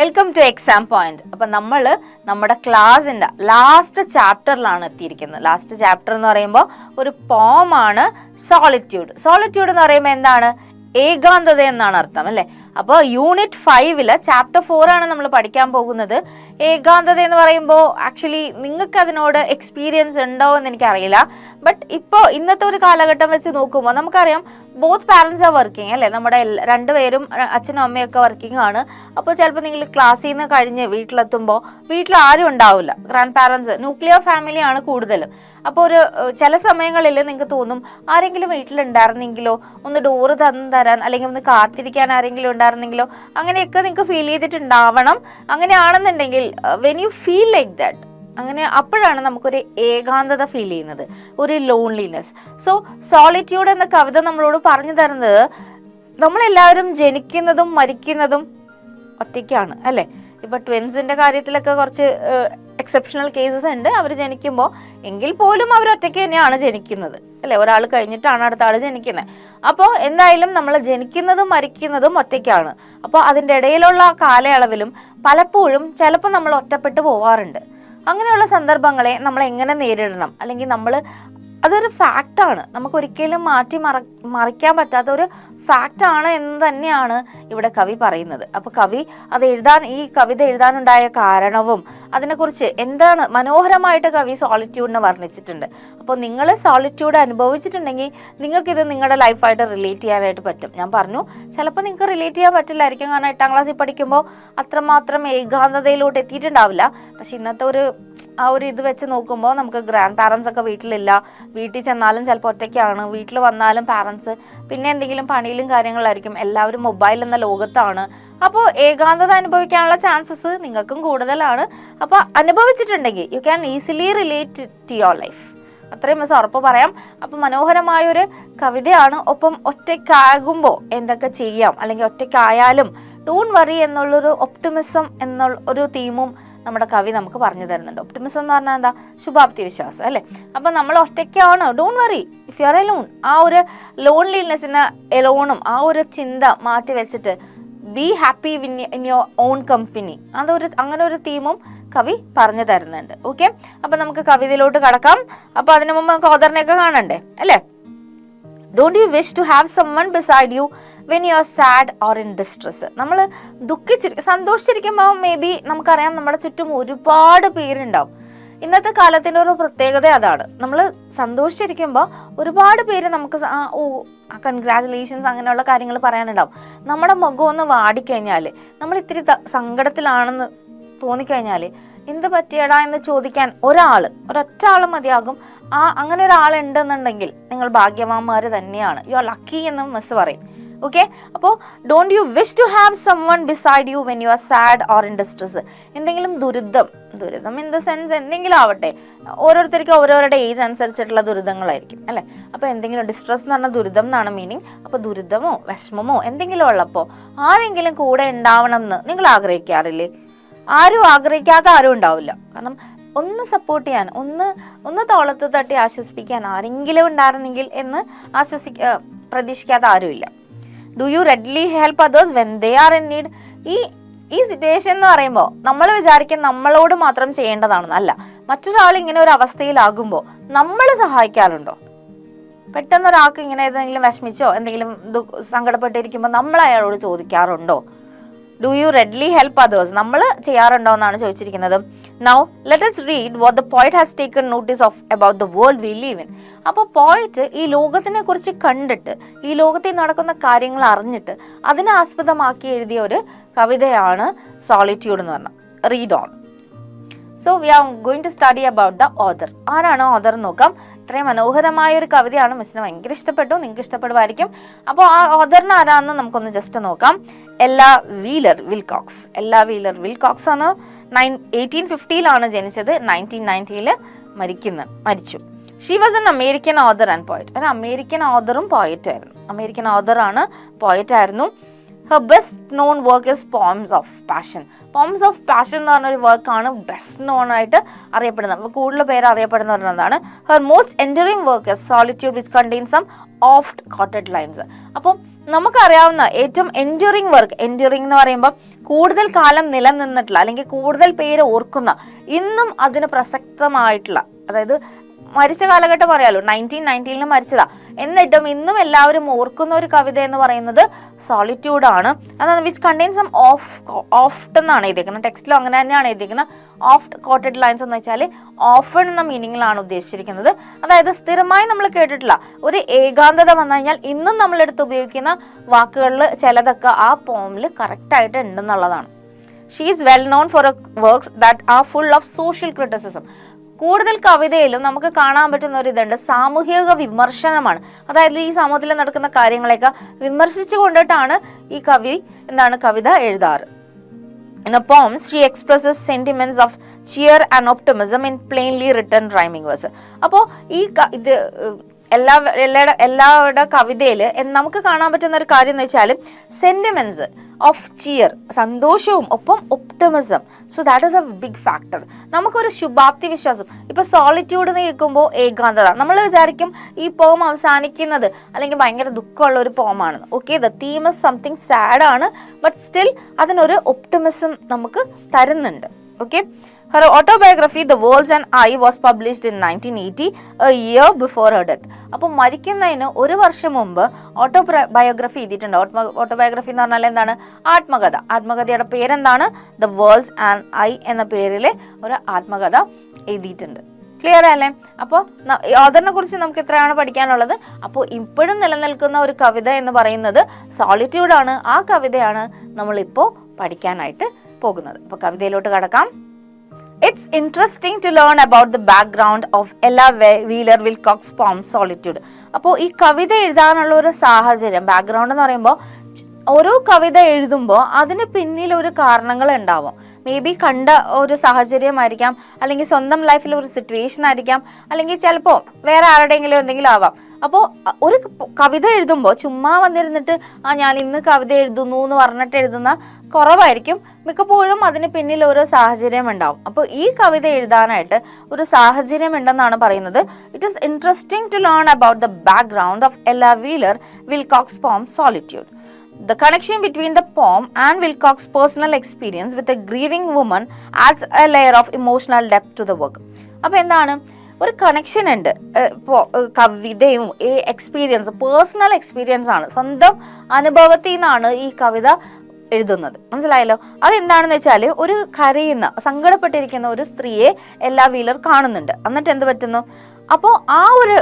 Welcome two exam point. അപ്പം നമ്മൾ നമ്മുടെ ക്ലാസ്സിൻ്റെ ലാസ്റ്റ് ചാപ്റ്ററിലാണ് എത്തിയിരിക്കുന്നത്. ലാസ്റ്റ് ചാപ്റ്റർ എന്ന് പറയുമ്പോൾ ഒരു പോമാണ് സോളിറ്റ്യൂഡ്. സോളിറ്റ്യൂഡ് എന്ന് പറയുമ്പോൾ എന്താണ്? ഏകാന്തത എന്നാണ് അർത്ഥം അല്ലേ. അപ്പോൾ യൂണിറ്റ് 5 ചാപ്റ്റർ 4 ആണ് നമ്മൾ പഠിക്കാൻ പോകുന്നത്. ഏകാന്തത എന്ന് പറയുമ്പോൾ ആക്ച്വലി നിങ്ങൾക്ക് അതിനോട് എക്സ്പീരിയൻസ് ഉണ്ടോ എന്ന് എനിക്കറിയില്ല. ബട്ട് ഇപ്പോൾ ഇന്നത്തെ ഒരു കാലഘട്ടം വെച്ച് നോക്കുമ്പോൾ നമുക്കറിയാം ബോത്ത് പാരൻസ് ആർ വർക്കിംഗ് അല്ലേ. നമ്മുടെ രണ്ടുപേരും അച്ഛനും അമ്മയൊക്കെ വർക്കിംഗ് ആണ്. അപ്പോൾ ചിലപ്പോൾ നിങ്ങൾ ക്ലാസ്സിൽ നിന്ന് കഴിഞ്ഞ് വീട്ടിലെത്തുമ്പോൾ വീട്ടിൽ ആരും ഉണ്ടാവില്ല. ഗ്രാൻഡ് പാരൻസ് ന്യൂക്ലിയർ ഫാമിലിയാണ് കൂടുതലും. അപ്പോൾ ഒരു ചില സമയങ്ങളിൽ നിങ്ങൾക്ക് തോന്നും ആരെങ്കിലും വീട്ടിലുണ്ടായിരുന്നെങ്കിലോ, ഒന്ന് ഡോറ് തരാൻ അല്ലെങ്കിൽ ഒന്ന് കാത്തിരിക്കാൻ ആരെങ്കിലും ഉണ്ടായിരുന്നെങ്കിലോ, അങ്ങനെയൊക്കെ നിങ്ങൾക്ക് ഫീൽ ചെയ്തിട്ടുണ്ടാവണം. അങ്ങനെയാണെന്നുണ്ടെങ്കിൽ when you feel like that, അങ്ങനെ അപ്പോഴാണ് നമുക്കൊരു ഏകാന്തത ഫീൽ ചെയ്യുന്നത്, ഒരു ലോൺലിനെസ്. സോ സോളിറ്റ്യൂഡ് എന്ന കവിത നമ്മളോട് പറഞ്ഞു തരുന്നത് നമ്മളെല്ലാവരും ജനിക്കുന്നതും മരിക്കുന്നതും ഒറ്റയ്ക്കാണ് അല്ലേ. ഇപ്പൊ ട്വിൻസിന്റെ കാര്യത്തിലൊക്കെ കുറച്ച് എക്സെപ്ഷണൽ കേസസ് ഉണ്ട്. അവർ ജനിക്കുമ്പോൾ എങ്കിൽ പോലും അവർ ഒറ്റയ്ക്ക് തന്നെയാണ് ജനിക്കുന്നത് അല്ലെ. ഒരാൾ കഴിഞ്ഞിട്ടാണ് അടുത്ത ആൾ ജനിക്കുന്നത്. അപ്പോൾ എന്തായാലും നമ്മൾ ജനിക്കുന്നതും മരിക്കുന്നതും ഒറ്റയ്ക്കാണ്. അപ്പോൾ അതിൻ്റെ ഇടയിലുള്ള കാലയളവിലും പലപ്പോഴും ചിലപ്പോൾ നമ്മൾ ഒറ്റപ്പെട്ടു പോവാറുണ്ട്. അങ്ങനെയുള്ള സന്ദർഭങ്ങളെ നമ്മൾ എങ്ങനെ നേരിടണം, അല്ലെങ്കിൽ നമ്മൾ അതൊരു ഫാക്റ്റാണ്, നമുക്ക് ഒരിക്കലും മറിക്കാൻ പറ്റാത്ത ഒരു ഫാക്റ്റാണ് എന്ന് തന്നെയാണ് ഇവിടെ കവി പറയുന്നത്. അപ്പോൾ കവി ഈ കവിത എഴുതാനുണ്ടായ കാരണവും അതിനെക്കുറിച്ച് എന്താണ് മനോഹരമായിട്ട് കവി സോളിറ്റ്യൂഡിനെ വർണ്ണിച്ചിട്ടുണ്ട്. അപ്പോൾ നിങ്ങൾ സോളിറ്റ്യൂഡ് അനുഭവിച്ചിട്ടുണ്ടെങ്കിൽ നിങ്ങൾക്കിത് നിങ്ങളുടെ ലൈഫായിട്ട് റിലേറ്റ് ചെയ്യാനായിട്ട് പറ്റും. ഞാൻ പറഞ്ഞു ചിലപ്പോൾ നിങ്ങൾക്ക് റിലേറ്റ് ചെയ്യാൻ പറ്റില്ലായിരിക്കും, കാരണം 8ാം ക്ലാസ്സിൽ പഠിക്കുമ്പോൾ അത്രമാത്രം ഏകാന്തതയിലോട്ട് എത്തിയിട്ടുണ്ടാവില്ല. പക്ഷെ ഇന്നത്തെ ആ ഒരു ഇത് വെച്ച് നോക്കുമ്പോൾ നമുക്ക് ഗ്രാൻഡ് പാരൻസ് ഒക്കെ വീട്ടിലില്ല, വീട്ടിൽ ചെന്നാലും ചിലപ്പോൾ ഒറ്റയ്ക്കാണ്, വീട്ടിൽ വന്നാലും പാരൻസ് പിന്നെ എന്തെങ്കിലും പണിയിലും കാര്യങ്ങളായിരിക്കും, എല്ലാവരും മൊബൈൽ എന്ന ലോകത്താണ്. അപ്പോൾ ഏകാന്തത അനുഭവിക്കാനുള്ള ചാൻസസ് നിങ്ങൾക്കും കൂടുതലാണ്. അപ്പോൾ അനുഭവിച്ചിട്ടുണ്ടെങ്കിൽ you can easily relate to your life, അത്രയും മിസ് ഉറപ്പ് പറയാം. അപ്പം മനോഹരമായൊരു കവിതയാണ്. ഒപ്പം ഒറ്റയ്ക്കാകുമ്പോൾ എന്തൊക്കെ ചെയ്യാം, അല്ലെങ്കിൽ ഒറ്റയ്ക്കായാലും ഡോണ്ട് വറി എന്നുള്ളൊരു ഒപ്റ്റിമിസം എന്നുള്ള ഒരു തീമും നമ്മുടെ കവി നമുക്ക് പറഞ്ഞു തരുന്നുണ്ട്. ഒപ്റ്റിമിസം എന്ന് പറഞ്ഞാൽ എന്താ? ശുഭാപ്തി വിശ്വാസം അല്ലേ. അപ്പം നമ്മൾ ഒറ്റയ്ക്കാണ്, don't worry if you are Elon. ആ ഒരു ലോൺലിനെസ്സിന് എലോണും ആ ഒരു ചിന്ത മാറ്റി വെച്ചിട്ട് be happy in your own company, അങ്ങനെ ഒരു തീമും കവി പറഞ്ഞു തരുന്നുണ്ട്. ഓക്കെ, അപ്പം നമുക്ക് കവിതയിലോട്ട് കടക്കാം. അപ്പം അതിനു മുമ്പ് നമുക്ക് ഓദറിനെയൊക്കെ കാണണ്ടേ അല്ലേ. Don't you wish to have someone beside you when you are sad or in distress. നമ്മൾ സന്തോഷിച്ചിരിക്കുമ്പോൾ മേ ബി നമുക്കറിയാം നമ്മുടെ ചുറ്റും ഒരുപാട് പേരുണ്ടാവും. ഇന്നത്തെ കാലത്തിൻ്റെ ഒരു പ്രത്യേകത അതാണ്. നമ്മൾ സന്തോഷിച്ചിരിക്കുമ്പോൾ ഒരുപാട് പേര് നമുക്ക് കൺഗ്രാജുലേഷൻസ് അങ്ങനെയുള്ള കാര്യങ്ങൾ പറയാനുണ്ടാവും. നമ്മുടെ മുഖം ഒന്ന് വാടിക്കഴിഞ്ഞാൽ, നമ്മൾ ഇത്തിരി സങ്കടത്തിലാണെന്ന് തോന്നിക്കഴിഞ്ഞാൽ എന്ത് പറ്റിയടാ എന്ന് ചോദിക്കാൻ ഒരൊറ്റ ആൾ മതിയാകും. അങ്ങനെ ഒരാളുണ്ടെന്നുണ്ടെങ്കിൽ നിങ്ങൾ ഭാഗ്യവാന്മാർ തന്നെയാണ്, യു ആർ ലക്കി എന്ന് മിസ് പറയും. ഓക്കെ, അപ്പോൾ don't you wish to have someone beside you when you are sad or in distress. എന്തെങ്കിലും ദുരിതം ഇൻ ദ സെൻസ് എന്തെങ്കിലും ആവട്ടെ, ഓരോരുത്തർക്കും ഓരോരുടെ ഏജ് അനുസരിച്ചിട്ടുള്ള ദുരിതങ്ങളായിരിക്കും അല്ലേ. അപ്പോൾ എന്തെങ്കിലും ഡിസ്ട്രെസ് എന്ന് പറഞ്ഞാൽ ദുരിതം എന്നാണ് മീനിങ്. അപ്പോൾ ദുരിതമോ വിഷമമോ എന്തെങ്കിലും ഉള്ളപ്പോൾ ആരെങ്കിലും കൂടെ ഉണ്ടാവണം എന്ന് നിങ്ങൾ ആഗ്രഹിക്കാറില്ലേ? ആരും ആഗ്രഹിക്കാത്ത ആരും ഉണ്ടാവില്ല. കാരണം ഒന്ന് സപ്പോർട്ട് ചെയ്യാൻ, ഒന്ന് തോളത്ത് തട്ടി ആശ്വസിപ്പിക്കാൻ ആരെങ്കിലും ഉണ്ടായിരുന്നെങ്കിൽ എന്ന് പ്രതീക്ഷിക്കാത്ത ആരുമില്ല. Do you readily help others when they are in need. ഈ സിറ്റുവേഷൻ എന്ന് പറയുമ്പോൾ നമ്മൾ വിചാരിക്കും നമ്മളോട് മാത്രം ചെയ്യേണ്ടതാണെന്നല്ല. മറ്റൊരാൾ ഇങ്ങനെ ഒരു അവസ്ഥയിലാകുമ്പോൾ നമ്മൾ സഹായിക്കാറുണ്ടോ? പെട്ടെന്ന് ഒരാൾക്ക് ഇങ്ങനെ ഏതെങ്കിലും വിഷമിച്ചോ എന്തെങ്കിലും സങ്കടപ്പെട്ടിരിക്കുമ്പോൾ നമ്മൾ അയാളോട് ചോദിക്കാറുണ്ടോ? Do you readily help others നമ്മൾ ചെയ്യാറുണ്ടോ എന്നാണ് ചോദിച്ചിരിക്കുന്നത്. Now let us read what the poet has taken notice of about the world we live in. അപ്പോൾ പോയറ്റ് ഈ ലോകത്തിനെ കുറിച്ച് കണ്ടിട്ട്, ഈ ലോകത്തിൽ നടക്കുന്ന കാര്യങ്ങൾ അറിഞ്ഞിട്ട് അതിനെ ആസ്പദമാക്കി എഴുതിയ ഒരു കവിതയാണ് സോളിറ്റ്യൂഡ് എന്ന് പറഞ്ഞാൽ. Read on. So we are going to study about the author. ആരാണ് ഓഥർ എന്ന് നോക്കാം. ഇത്രയും മനോഹരമായ ഒരു കവിതയാണ്, മിസ്സിന് ഭയങ്കര ഇഷ്ടപ്പെട്ടു, നിങ്ങൾക്ക് ഇഷ്ടപ്പെടുമായിരിക്കും. അപ്പോൾ ആ ഓഥറിന് ആരാന്ന് നമുക്കൊന്ന് ജസ്റ്റ് നോക്കാം. എല്ല വീലർ വിൽകോക്സ് ആണ്. 1850 ജനിച്ചത്, 1990 മരിച്ചു. She was an American author and poet. ഒരു അമേരിക്കൻ ഓഥറും പോയറ്റായിരുന്നു. അമേരിക്കൻ ഓഥറാണ്, പോയറ്റായിരുന്നു. Her best known work is poems of passion. Poems of passion എന്ന് പറഞ്ഞൊരു വർക്കാണ് ബെസ്റ്റ് നോൺ ആയിട്ട് അറിയപ്പെടുന്നത്. അപ്പോൾ കൂടുതൽ പേര് അറിയപ്പെടുന്ന ഒരെണ്ണതാണ്. Her most enduring work is solitude which contains some oft quoted lines. അപ്പോൾ നമുക്കറിയാവുന്ന ഏറ്റവും എൻഡ്യൂറിങ് വർക്ക്, എൻഡ്യൂറിങ് എന്ന് പറയുമ്പോൾ കൂടുതൽ കാലം നിലനിന്നിട്ടുള്ള അല്ലെങ്കിൽ കൂടുതൽ പേര് ഓർക്കുന്ന, ഇന്നും അതിന് പ്രസക്തമായിട്ടുള്ള, അതായത് മരിച്ച കാലഘട്ടം പറയാലോ, 1990 മരിച്ചതാ, എന്നിട്ടും ഇന്നും എല്ലാവരും ഓർക്കുന്ന ഒരു കവിത എന്ന് പറയുന്നത് സോളിറ്റ്യൂഡ് ആണ്. അതാണ് വിച്ച് കണ്ടെയ്ൻസ് സം ഓഫ്റ്റ് എന്നാണ് എഴുതിയിരിക്കുന്നത്, ടെക്സ്റ്റിലും അങ്ങനെ തന്നെയാണ് എഴുതിയിരിക്കുന്നത്. ഓഫ്റ്റ് കോട്ടഡ് ലൈൻസ് എന്ന് വെച്ചാൽ ഓഫൺ എന്ന മീനിങ്ങിലാണ് ഉദ്ദേശിച്ചിരിക്കുന്നത്. അതായത് സ്ഥിരമായി നമ്മൾ കേട്ടിട്ടുള്ള ഒരു ഏകാന്തത വന്നു കഴിഞ്ഞാൽ ഇന്നും നമ്മളെടുത്ത് ഉപയോഗിക്കുന്ന വാക്കുകളിൽ ചിലതൊക്കെ ആ പോമിൽ കറക്റ്റായിട്ട് ഉണ്ടെന്നുള്ളതാണ്. She is well known for works that are full of social criticism. കൂടുതൽ കവിതയിലും നമുക്ക് കാണാൻ പറ്റുന്ന ഒരു ഇതുണ്ട്, സാമൂഹിക വിമർശനമാണ്. അതായത് ഈ സമൂഹത്തിൽ നടക്കുന്ന കാര്യങ്ങളെയൊക്കെ വിമർശിച്ചു കൊണ്ടിട്ടാണ് ഈ കവിത എഴുതാറ്. In the poems, she expresses sentiments of cheer and optimism in plainly written rhyming verse. അപ്പോൾ ഈ ഇത് എല്ലാവരുടെ കവിതയിൽ നമുക്ക് കാണാൻ പറ്റുന്ന ഒരു കാര്യം എന്ന് വെച്ചാൽ സെന്റിമെന്റ്സ് ഓഫ് ചിയർ, സന്തോഷവും ഒപ്പം optimism. So that is a big factor. നമുക്കൊരു ശുഭാപ്തി വിശ്വാസം. ഇപ്പൊ സോളിറ്റ്യൂഡ് എന്ന് കേൾക്കുമ്പോൾ ഏകാന്തത, നമ്മൾ വിചാരിക്കും ഈ പോം അവസാനിക്കുന്നത് അല്ലെങ്കിൽ ഭയങ്കര ദുഃഖമുള്ള ഒരു പോമാണെന്ന്. Okay, the theme is something sad ആണ്, ബട്ട് സ്റ്റിൽ അതിനൊരു ഒപ്റ്റിമിസം നമുക്ക് തരുന്നുണ്ട്. Okay, her autobiography The Worlds and I was published in 1980, a year before her death. അപ്പോൾ മരിക്കുന്നതിന് ഒരു വർഷം മുമ്പ് ഓട്ടോബയോഗ്രഫി എഴുതിയിട്ടുണ്ട്. ഓട്ടോബയോഗ്രഫി എന്ന് പറഞ്ഞാൽ എന്താണ്? ആത്മകഥ. ആത്മകഥയുടെ പേരെന്താണ്? The Worlds and I എന്ന പേരിലെ ഒരു ആത്മകഥ എഴുതിയിട്ടുണ്ട്. ക്ലിയർ അല്ലേ? അപ്പോൾ ഓഥറിനെ കുറിച്ച് നമുക്ക് എത്രയാണ് പഠിക്കാനുള്ളത്? അപ്പോൾ ഇപ്പോഴും നിലനിൽക്കുന്ന ഒരു കവിത എന്ന് പറയുന്നത് സോളിറ്റ്യൂഡ് ആണ്. ആ കവിതയാണ് നമ്മളിപ്പോൾ പഠിക്കാനായിട്ട് പോകുന്നത്. അപ്പോൾ കവിതയിലോട്ട് കടക്കാം. It's interesting to learn about the background of Ella Wheeler Wilcox's poem Solitude. അപ്പോൾ ഈ കവിത എഴുതാനുള്ള ഒരു സാഹചര്യം, ബാക്ക്ഗ്രൗണ്ട് എന്ന് പറയുമ്പോൾ ഓരോ കവിത എഴുതുമ്പോൾ അതിന് പിന്നിൽ ഒരു കാരണങ്ങൾ ഉണ്ടാവും. മേ ബി കണ്ട ഒരു സാഹചര്യമായിരിക്കാം, അല്ലെങ്കിൽ സ്വന്തം ലൈഫിൽ ഒരു സിറ്റുവേഷൻ ആയിരിക്കാം, അല്ലെങ്കിൽ ചിലപ്പോൾ വേറെ ആരുടെയെങ്കിലും എന്തെങ്കിലും ആവാം. അപ്പോൾ ഒരു കവിത എഴുതുമ്പോൾ ചുമ്മാ വന്നിരുന്നിട്ട് ഞാൻ ഇന്ന് കവിത എഴുതുന്നു എന്ന് പറഞ്ഞിട്ട് എഴുതുന്ന കുറവായിരിക്കും. മിക്കപ്പോഴും അതിന് പിന്നിൽ ഒരു സാഹചര്യം ഉണ്ടാവും. അപ്പോൾ ഈ കവിത എഴുതാനായിട്ട് ഒരു സാഹചര്യം ഉണ്ടെന്നാണ് പറയുന്നത്. It is interesting to learn about the background of Ella Wheeler Wilcox poem solitude. The connection between the poem and Wilcox's personal experience with a grieving woman adds a layer of emotional depth to the work. അപ്പോൾ എന്താണ്? ഒരു connection ഉണ്ട്. കവിതയും ഈ experience, personal experience ആണ്, സ്വന്തം അനുഭവത്തിൽ നിന്നാണ് ഈ കവിത എഴുതുന്നത്. മനസ്സിലായല്ലോ? അതെന്താണെന്ന് വെച്ചാൽ ഒരു കരയുന്ന, സങ്കടപ്പെട്ടിരിക്കുന്ന ഒരു സ്ത്രീയെ എല്ലാ വീലർ കാണുന്നുണ്ട്. എന്നിട്ട് എന്ത് പറ്റുന്നു? അപ്പോൾ ആ ഒരു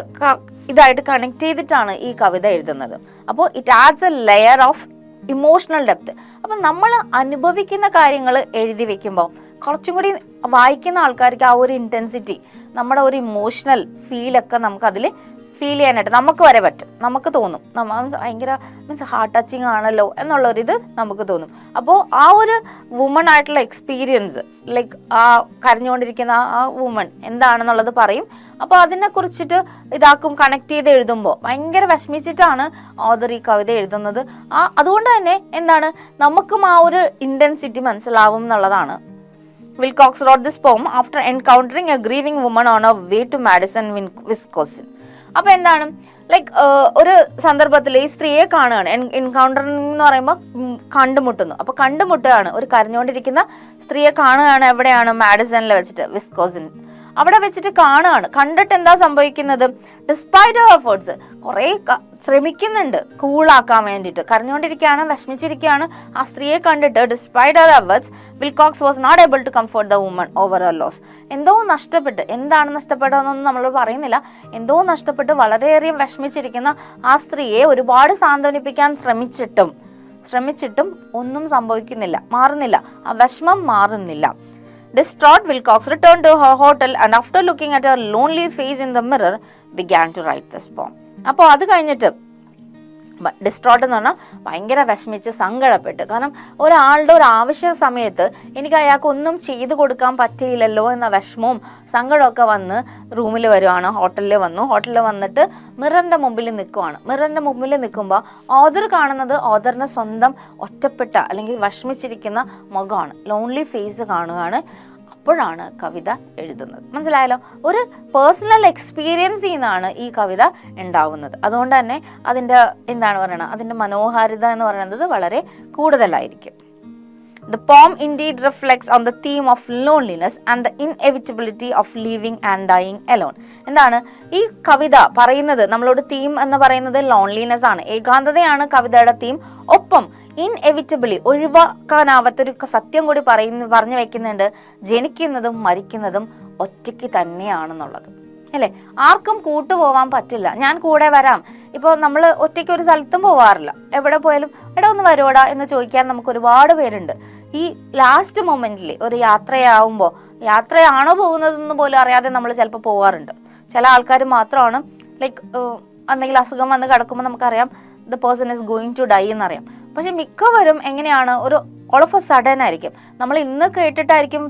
ഇതായിട്ട് കണക്ട് ചെയ്തിട്ടാണ് ഈ കവിത എഴുതുന്നത്. അപ്പോൾ it ads A layer of emotional depth. അപ്പം നമ്മൾ അനുഭവിക്കുന്ന കാര്യങ്ങൾ എഴുതി വെക്കുമ്പോൾ കുറച്ചും കൂടി വായിക്കുന്ന ആൾക്കാർക്ക് ആ ഒരു ഇൻറ്റൻസിറ്റി, നമ്മുടെ ഒരു ഇമോഷണൽ ഫീലൊക്കെ നമുക്കതിൽ ഫീൽ ചെയ്യാനായിട്ട് നമുക്ക് വരെ പറ്റും. നമുക്ക് തോന്നും ഭയങ്കര ഹാർട്ട് ടച്ചിങ് ആണല്ലോ എന്നുള്ളൊരിത് നമുക്ക് തോന്നും. അപ്പോൾ ആ ഒരു വുമൺ ആയിട്ടുള്ള എക്സ്പീരിയൻസ്, ലൈക്ക് ആ കരഞ്ഞുകൊണ്ടിരിക്കുന്ന ആ വുമൺ എന്താണെന്നുള്ളത് പറയും. അപ്പോൾ അതിനെക്കുറിച്ചിട്ട് ഇതാക്കും, കണക്ട് ചെയ്ത് എഴുതുമ്പോൾ ഭയങ്കര വിഷമിച്ചിട്ടാണ് ഓഥർ ഈ കവിത എഴുതുന്നത്. അതുകൊണ്ട് തന്നെ എന്താണ്, നമുക്കും ആ ഒരു ഇൻറ്റൻസിറ്റി മനസ്സിലാവും എന്നുള്ളതാണ്. Wilcox wrote this poem after encountering a grieving woman on her way to Madison, Wisconsin. അപ്പോൾ എന്താണ്, ലൈക്ക് ഒരു സന്ദർഭത്തിൽ ഈ സ്ത്രീയെ കാണുകയാണ്. എൻകൗണ്ടറിങ് എന്ന് പറയുമ്പോൾ കണ്ടുമുട്ടുന്നു. അപ്പോൾ കണ്ടുമുട്ടുകയാണ്, ഒരു കരഞ്ഞുകൊണ്ടിരിക്കുന്ന സ്ത്രീയെ കാണുകയാണ്. എവിടെയാണ്? മാഡിസണിൽ വെച്ചിട്ട്, വിസ്കോസിൻ. അവിടെ വെച്ചിട്ട് കാണുകയാണ്. കണ്ടിട്ട് എന്താ സംഭവിക്കുന്നത്? ഡിസ്പൈറ്റ് ഓഫ് എഫേർട്സ്, കുറേ ശ്രമിക്കുന്നുണ്ട് കൂളാക്കാൻ വേണ്ടിയിട്ട്. കരഞ്ഞുകൊണ്ടിരിക്കുകയാണ്, വിഷമിച്ചിരിക്കുകയാണ്. ആ സ്ത്രീയെ കണ്ടിട്ട് despite of efforts Wilcox was not able to comfort the woman over her loss. എന്തോ നഷ്ടപ്പെട്ട്, എന്താണ് നഷ്ടപ്പെട്ടതെന്നൊന്നും നമ്മൾ പറയുന്നില്ല, എന്തോ നഷ്ടപ്പെട്ട് വളരെയേറെ വിഷമിച്ചിരിക്കുന്ന ആ സ്ത്രീയെ ഒരുപാട് സാന്ത്വനിപ്പിക്കാൻ ശ്രമിച്ചിട്ടും ഒന്നും സംഭവിക്കുന്നില്ല, മാറുന്നില്ല, ആ വിഷമം മാറുന്നില്ല. Distraught, Wilcox returned to her hotel and after looking at her lonely face in the mirror began to write this poem. അപ്പോൾ അത് കഴിഞ്ഞിട്ട് ഡിസ്ട്രോട്ട് എന്ന് പറഞ്ഞാൽ ഭയങ്കര വിഷമിച്ച് സങ്കടപ്പെട്ട്, കാരണം ഒരാളുടെ ഒരു ആവശ്യ സമയത്ത് എനിക്ക് അയാൾക്ക് ഒന്നും ചെയ്തു കൊടുക്കാൻ പറ്റിയില്ലല്ലോ എന്ന വിഷമവും സങ്കടമൊക്കെ വന്ന് റൂമിൽ വരുവാണ്. ഹോട്ടലിൽ വന്നിട്ട് മിററിൻ്റെ മുമ്പിൽ നിൽക്കുവാണ്. മിററിൻ്റെ മുമ്പിൽ നിൽക്കുമ്പോൾ ഓഥർ കാണുന്നത് ഓഥറിൻ്റെ സ്വന്തം ഒറ്റപ്പെട്ട അല്ലെങ്കിൽ വിഷമിച്ചിരിക്കുന്ന മുഖമാണ്, ലോൺലി ഫേസ് കാണുകയാണ്. അപ്പോഴാണ് കവിത എഴുതുന്നത്. മനസ്സിലായല്ലോ? ഒരു പേഴ്സണൽ എക്സ്പീരിയൻസിൽ നിന്നാണ് ഈ കവിത ഉണ്ടാവുന്നത്. അതുകൊണ്ട് തന്നെ അതിൻ്റെ അതിൻ്റെ മനോഹാരിത എന്ന് പറയുന്നത് വളരെ കൂടുതലായിരിക്കും. The poem indeed reflects on the theme of loneliness and the inevitability of living and dying alone. ഈ കവിത പറയുന്നത്, നമ്മളോട് തീം എന്ന് പറയുന്നത് ലോൺലിനെസ് ആണ്, ഏകാന്തതയാണ് കവിതയുടെ തീം. ഒപ്പം ഇൻഎവിറ്റബിളി, ഒഴിവാക്കാനാവാത്തൊരു സത്യം കൂടി പറഞ്ഞു വെക്കുന്നുണ്ട്, ജനിക്കുന്നതും മരിക്കുന്നതും ഒറ്റയ്ക്ക് തന്നെയാണെന്നുള്ളത്. അല്ലേ? ആർക്കും കൂട്ടുപോവാൻ പറ്റില്ല. ഞാൻ കൂടെ വരാം. ഇപ്പോൾ നമ്മൾ ഒറ്റയ്ക്ക് ഒരു സ്ഥലത്തും പോവാറില്ല. എവിടെ പോയാലും എടാ ഒന്ന് വരുവോടാ എന്ന് ചോദിക്കാൻ നമുക്ക് ഒരുപാട് പേരുണ്ട്. ഈ ലാസ്റ്റ് മൊമെന്റിൽ ഒരു യാത്രയാവുമ്പോൾ, യാത്രയാണോ പോകുന്നതെന്ന് പോലും അറിയാതെ നമ്മൾ ചിലപ്പോൾ പോവാറുണ്ട്. ചില ആൾക്കാർ മാത്രമാണ് ലൈക്ക് എന്തെങ്കിലും അസുഖം വന്ന് കിടക്കുമ്പോൾ നമുക്കറിയാം the person is going to die എന്നറിയാം. പക്ഷെ മിക്കവരും എങ്ങനെയാണ്, ഒരു ഓൾ ഓഫ് എ സഡൻ ആയിരിക്കും. നമ്മൾ ഇന്ന് കേട്ടിട്ടായിരിക്കും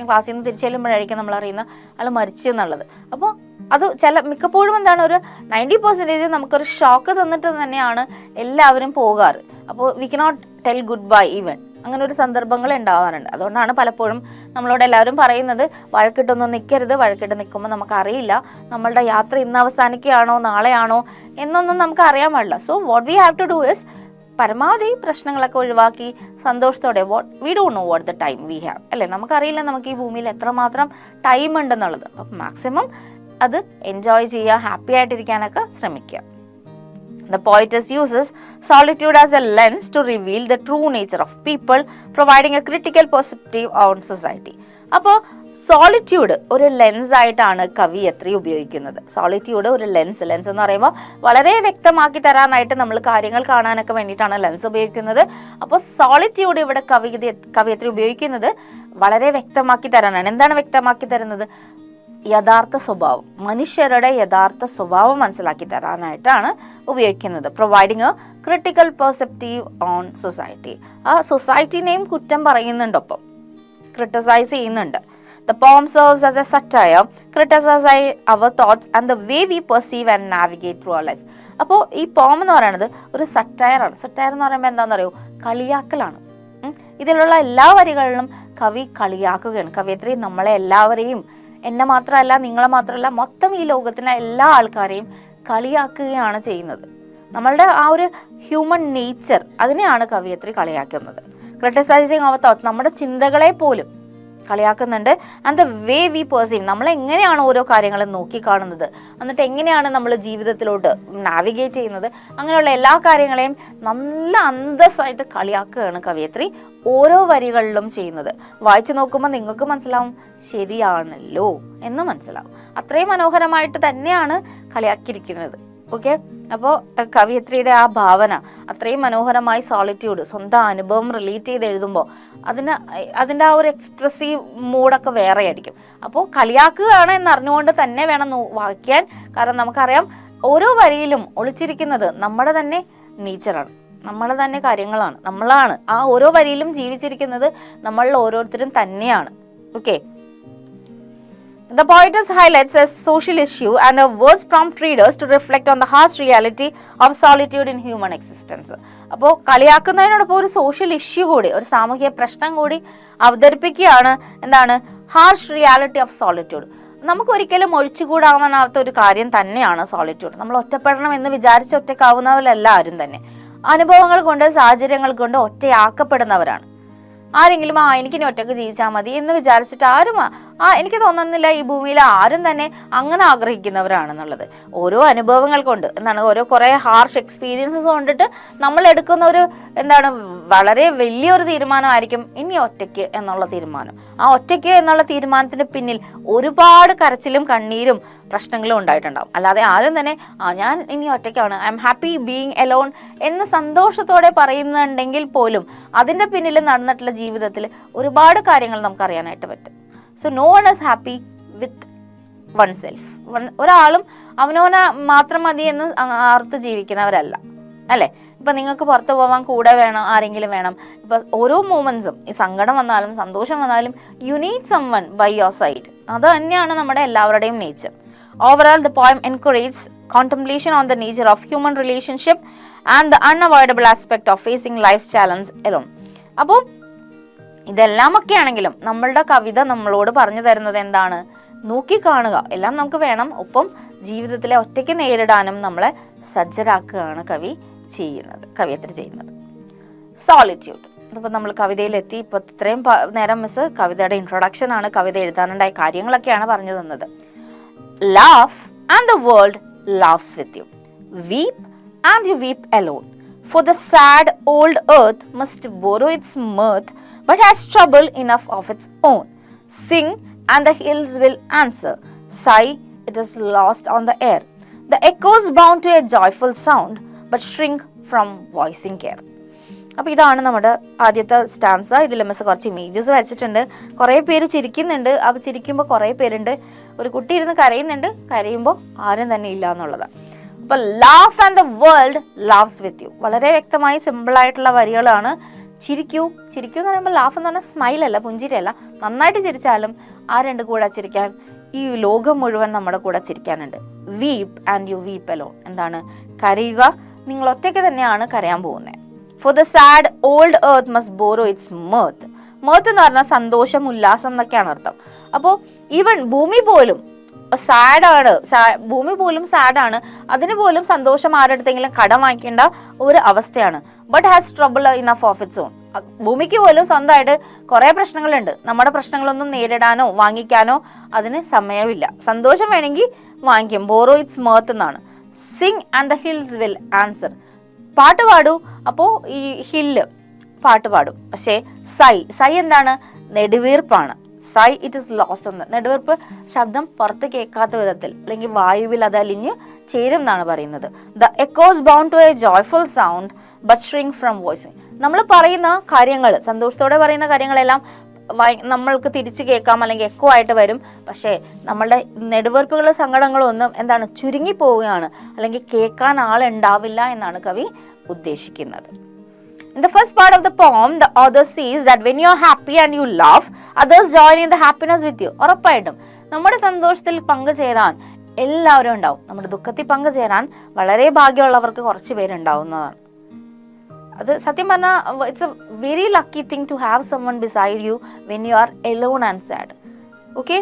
ക്ലാസ്സിൽ നിന്ന് തിരിച്ചു ചെല്ലുമ്പോഴായിരിക്കും നമ്മൾ അറിയുന്ന ആൾ മരിച്ചു എന്നുള്ളത്. അപ്പോൾ അത് മിക്കപ്പോഴും ഒരു 90% നമുക്കൊരു ഷോക്ക് തന്നിട്ട് തന്നെയാണ് എല്ലാവരും പോകാറ്. അപ്പോൾ we cannot tell good bye even. അങ്ങനെ ഒരു സന്ദർഭങ്ങൾ ഉണ്ടാവാറുണ്ട്. അതുകൊണ്ടാണ് പലപ്പോഴും നമ്മളോട് എല്ലാവരും പറയുന്നത് വഴക്കിട്ടൊന്നും നിൽക്കരുത്. വഴക്കിട്ട് നിൽക്കുമ്പോൾ നമുക്കറിയില്ല നമ്മളുടെ യാത്ര ഇന്ന് അവസാനിക്കുകയാണോ നാളെയാണോ എന്നൊന്നും നമുക്ക് അറിയാൻ പാടില്ല. So what we have to do is പരമാവധി പ്രശ്നങ്ങളൊക്കെ ഒഴിവാക്കി സന്തോഷത്തോടെ we don't know what the time we have, അല്ലേ? നമുക്കറിയില്ല നമുക്ക് ഈ ഭൂമിയിൽ എത്രമാത്രം ടൈം ഉണ്ടെന്നുള്ളത്. അപ്പം മാക്സിമം അത് എൻജോയ് ചെയ്യുക, ഹാപ്പി ആയിട്ടിരിക്കാനൊക്കെ ശ്രമിക്കുക. The poetess uses solitude as a lens to reveal the true nature of people, providing a critical perspective on society. അപ്പോൾ സോളിറ്റ്യൂഡ് ഒരു ലെൻസ് ആയിട്ടാണ് കവിയത്രി ഉപയോഗിക്കുന്നത്. സോളിറ്റ്യൂഡ് ഒരു ലെൻസ് എന്ന് പറയുമ്പോൾ വളരെ വ്യക്തമാക്കി തരാനായിട്ട് നമ്മൾ കാര്യങ്ങൾ കാണാനൊക്കെ വേണ്ടിയിട്ടാണ് ലെൻസ് ഉപയോഗിക്കുന്നത്. അപ്പോൾ സോളിറ്റ്യൂഡ് ഇവിടെ കവിയത്രി ഉപയോഗിക്കുന്നത് വളരെ വ്യക്തമാക്കി തരാനാണ്. എന്താണ് വ്യക്തമാക്കി തരുന്നത്? യഥാർത്ഥ സ്വഭാവം, മനുഷ്യരുടെ യഥാർത്ഥ സ്വഭാവം മനസ്സിലാക്കി തരാനായിട്ടാണ് ഉപയോഗിക്കുന്നത്. Providing A critical perceptive on society. ആ സൊസൈറ്റിനെയും കുറ്റം പറയുന്നുണ്ടൊപ്പം ക്രിട്ടിസൈസ് ചെയ്യുന്നുണ്ട്. The poem serves as a satire, criticizing our thoughts and the way we perceive and navigate through our life. അപ്പോൾ ഈ പോം എന്ന് പറയുന്നത് ഒരു സറ്റയറാണ്. സറ്റയർ എന്ന് പറയുമ്പോൾ എന്താണെന്നറിയോ? കളിയാക്കലാണ്. ഇതിലുള്ള എല്ലാ വരികളിലും കവി കളിയാക്കുകയാണ്. കവിയത്രി നമ്മളെ എല്ലാവരെയും, എന്നെ മാത്രമല്ല നിങ്ങളെ മാത്രമല്ല മൊത്തം ഈ ലോകത്തിലെ എല്ലാ ആൾക്കാരെയും കളിയാക്കുകയാണ് ചെയ്യുന്നത്. നമ്മളുടെ ആ ഒരു ഹ്യൂമൻ നേച്ചർ, അതിനെയാണ് കവിയത്രി കളിയാക്കുന്നത്. ക്രിട്ടിസൈസിങ് അവർ തോട്ട്സ്, നമ്മുടെ ചിന്തകളെ പോലും കളിയാക്കുന്നുണ്ട്. And the way we perceive, നമ്മൾ എങ്ങനെയാണ് ഓരോ കാര്യങ്ങളും നോക്കിക്കാണുന്നത്, എന്നിട്ട് എങ്ങനെയാണ് നമ്മൾ ജീവിതത്തിലോട്ട് നാവിഗേറ്റ് ചെയ്യുന്നത്, അങ്ങനെയുള്ള എല്ലാ കാര്യങ്ങളെയും നല്ല അന്തസ്സായിട്ട് കളിയാക്കുകയാണ് കവിയത്രി ഓരോ വരികളിലും ചെയ്യുന്നത്. വായിച്ചു നോക്കുമ്പോൾ നിങ്ങൾക്ക് മനസ്സിലാവും ശരിയാണല്ലോ എന്ന് മനസ്സിലാവും. അത്രയും മനോഹരമായിട്ട് തന്നെയാണ് കളിയാക്കിയിരിക്കുന്നത്. ഓക്കെ, അപ്പോൾ കവിയത്രിയുടെ ആ ഭാവന അത്രയും മനോഹരമായി സോളിറ്റ്യൂഡ് സ്വന്തം അനുഭവം റിലേറ്റ് ചെയ്ത് എഴുതുമ്പോൾ അതിൻ്റെ ആ ഒരു എക്സ്പ്രസീവ് മൂഡൊക്കെ വേറെ ആയിരിക്കും. അപ്പോൾ കളിയാക്കുകയാണ് എന്നറിഞ്ഞുകൊണ്ട് തന്നെ വേണം വായിക്കാൻ. കാരണം നമുക്കറിയാം ഓരോ വരിയിലും ഒളിച്ചിരിക്കുന്നത് നമ്മുടെ തന്നെ നേച്ചറാണ്, നമ്മുടെ തന്നെ കാര്യങ്ങളാണ്, നമ്മളാണ് ആ ഓരോ വരിയിലും ജീവിച്ചിരിക്കുന്നത് നമ്മളിൽ ഓരോരുത്തരും തന്നെയാണ്. Okay, the poetess highlights a social issue and her words prompt readers to reflect on the harsh reality of solitude in human existence. അപ്പോൾ കളിയാക്കുന്നതിനോടൊപ്പം ഒരു സോഷ്യൽ ഇഷ്യൂ കൂടി, ഒരു സാമൂഹിക പ്രശ്നം കൂടി അവതരിപ്പിക്കുകയാണ്. എന്താണ്? Harsh reality of solitude. നമുക്ക് ഒരിക്കലും ഒഴിച്ചുകൂടാവാനാവാത്ത ഒരു കാര്യം തന്നെയാണ് സോളിറ്റ്യൂഡ്. നമ്മൾ ഒറ്റപ്പെടണം എന്ന് വിചാരിച്ച് ഒറ്റക്കാവുന്നവരല്ല ആരും തന്നെ. അനുഭവങ്ങൾ കൊണ്ട് സാഹചര്യങ്ങൾ കൊണ്ട് ഒറ്റയാക്കപ്പെടുന്നവരാണ്. ആരെങ്കിലും എനിക്കിനി ഒറ്റക്ക് ജീവിച്ചാൽ മതി എന്ന് വിചാരിച്ചിട്ട് ആരും എനിക്ക് തോന്നുന്നില്ല ഈ ഭൂമിയിൽ ആരും തന്നെ അങ്ങനെ ആഗ്രഹിക്കുന്നവരാണെന്നുള്ളത്. ഓരോ അനുഭവങ്ങൾ കൊണ്ട് കുറേ ഹാർഷ് എക്സ്പീരിയൻസസ് കൊണ്ടിട്ട് നമ്മൾ എടുക്കുന്ന ഒരു വളരെ വലിയൊരു തീരുമാനമായിരിക്കും ഇനി ഒറ്റയ്ക്ക് എന്നുള്ള തീരുമാനം. ആ ഒറ്റയ്ക്ക് എന്നുള്ള തീരുമാനത്തിന് പിന്നിൽ ഒരുപാട് കരച്ചിലും കണ്ണീരും പ്രശ്നങ്ങളും ഉണ്ടായിട്ടുണ്ടാവും. അല്ലാതെ ആരും തന്നെ ഞാൻ ഇനി ഒറ്റയ്ക്കാണ്, I am happy being alone എന്ന് സന്തോഷത്തോടെ പറയുന്നുണ്ടെങ്കിൽ പോലും അതിൻ്റെ പിന്നിൽ നടന്നിട്ടുള്ള ജീവിതത്തിൽ ഒരുപാട് കാര്യങ്ങൾ നമുക്ക് അറിയാനായിട്ട് പറ്റും. So no one is happy with oneself. ഒരാളും അവനവനെ മാത്രം മതി എന്ന് ആർത്ത് ജീവിക്കുന്നവരല്ല, അല്ലേ? ഇപ്പൊ നിങ്ങൾക്ക് പുറത്തു പോകാൻ കൂടെ വേണം, ആരെങ്കിലും വേണം. ഇപ്പൊ ഓരോ മൂമെന്റ്സും, ഈ സങ്കടം വന്നാലും സന്തോഷം വന്നാലും you need someone by your side. അത് തന്നെയാണ് നമ്മുടെ എല്ലാവരുടെയും nature. Overall, the poem encourages contemplation on the nature of human relationship and the unavoidable aspect of facing life's challenge alone. അപ്പോൾ ഇതെല്ലാമൊക്കെ ആണെങ്കിലും നമ്മളുടെ കവിത നമ്മളോട് പറഞ്ഞു തരുന്നത് എന്താണ്? നോക്കിക്കാണുക, എല്ലാം നമുക്ക് വേണം, ഒപ്പം ജീവിതത്തിലെ ഒറ്റയ്ക്ക് നേരിടാനും നമ്മളെ സജ്ജരാക്കുകയാണ് കവിയത്രി ചെയ്യുന്നത്. സോളിറ്റ്യൂഡ്. ഇതിപ്പോൾ നമ്മൾ കവിതയിലെത്തി. ഇപ്പോൾ ഇത്രയും നേരം മിസ് കവിതയുടെ ഇൻട്രൊഡക്ഷൻ ആണ്, കവിത എഴുതാനുണ്ടായ കാര്യങ്ങളൊക്കെയാണ് പറഞ്ഞു തന്നത്. Laugh and the world laughs with you. Weep and you weep alone. For the sad old earth must borrow its mirth, but has trouble enough of its own. Sing and the hills will answer. Sigh, it is lost on the air. The echoes bound to a joyful sound, but shrink from voicing care. അപ്പോൾ ഇതാണ് നമ്മുടെ ആദ്യത്തെ stanza. ഇതിൽ miss കുറച്ച് images വെച്ചിട്ടുണ്ട്. കുറേ പേര് ചിരിക്കുന്നുണ്ട്. അപ്പോൾ ചിരിക്കുമ്പോൾ കുറേ പേരുണ്ട്. ഒരു കുട്ടി ഇരുന്ന് കരയുന്നുണ്ട്, കരയുമ്പോൾ ആരും തന്നെ ഇല്ല എന്നുള്ളതാണ്. അപ്പോൾ laugh and the world laughs with you. വളരെ വ്യക്തമായി സിമ്പിളായിട്ടുള്ള വരികളാണ്. ചിരിക്കൂ എന്ന് പറയുമ്പോൾ ലാഫ് എന്ന് പറഞ്ഞാൽ സ്മൈലല്ല, പുഞ്ചിരിയല്ല. നന്നായിട്ട് ചിരിച്ചാലും ആരുണ്ട് കൂടെ ചിരിക്കാൻ? ഈ ലോകം മുഴുവൻ നമ്മുടെ കൂടെ ചിരിക്കാനുണ്ട്. Weep and you weep alone. എന്താണ്? കരയുക, നിങ്ങൾ ഒറ്റയ്ക്ക് തന്നെയാണ് കരയാൻ പോകുന്നത്. For the sad old earth must borrow its mirth. mirth എന്ന് പറഞ്ഞാൽ സന്തോഷം, ഉല്ലാസം എന്നൊക്കെയാണ് അർത്ഥം. അപ്പോൾ ഈവൻ ഭൂമി പോലും സാഡാണ്, അതിന് പോലും സന്തോഷം ആരെടുത്തെങ്കിലും കടം വാങ്ങിക്കേണ്ട ഒരു അവസ്ഥയാണ്. But has trouble enough of its on. ഭൂമിക്ക് പോലും സ്വന്തമായിട്ട് കുറേ പ്രശ്നങ്ങളുണ്ട്. നമ്മുടെ പ്രശ്നങ്ങളൊന്നും നേരിടാനോ വാങ്ങിക്കാനോ അതിന് സമയമില്ല. സന്തോഷം വേണമെങ്കിൽ വാങ്ങിക്കും. ബോറോ ഇറ്റ്സ് mirth എന്നാണ്. Sing and the hills will answer. പാട്ട് പാടൂ. അപ്പോൾ ഈ ഹില്ല് പാട്ട് പാടും. പക്ഷേ സൈ എന്താണ്? നെടുവീർപ്പാണ്. സൈ ഇറ്റ് ഇസ് ലോസ് എന്ന്. നെടുവീർപ്പ് ശബ്ദം പുറത്ത് കേൾക്കാത്ത വിധത്തിൽ, അല്ലെങ്കിൽ വായുവിൽ അത് അലിഞ്ഞ് ചേരും എന്നാണ് പറയുന്നത്. The echoes bound to a joyful sound but shrink from voicing. നമ്മൾ പറയുന്ന കാര്യങ്ങൾ, സന്തോഷത്തോടെ പറയുന്ന കാര്യങ്ങളെല്ലാം നമ്മൾക്ക് തിരിച്ചു കേൾക്കാം, അല്ലെങ്കിൽ എക്കോ ആയിട്ട് വരും. പക്ഷേ നമ്മളുടെ നെടുവീർപ്പുകളും സങ്കടങ്ങളും ഒന്നും എന്താണ്? ചുരുങ്ങി പോവുകയാണ്, അല്ലെങ്കിൽ കേൾക്കാൻ ആളുണ്ടാവില്ല എന്നാണ് കവി ഉദ്ദേശിക്കുന്നത്. In the first part of the poem, the author says that when you are happy and you laugh, others join in the happiness with you. ഉറപ്പായിട്ടും നമ്മുടെ സന്തോഷത്തിൽ പങ്കുചേരാൻ എല്ലാവരും ഉണ്ടാവും. നമ്മുടെ ദുഃഖത്തിൽ പങ്കുചേരാൻ വളരെ ഭാഗ്യമുള്ളവർക്ക് കുറച്ച് പേരുണ്ടാവുന്നതാണ്. അത് സത്യം പറഞ്ഞാൽ it's a very lucky thing to have someone beside you when you are alone and sad. Okay?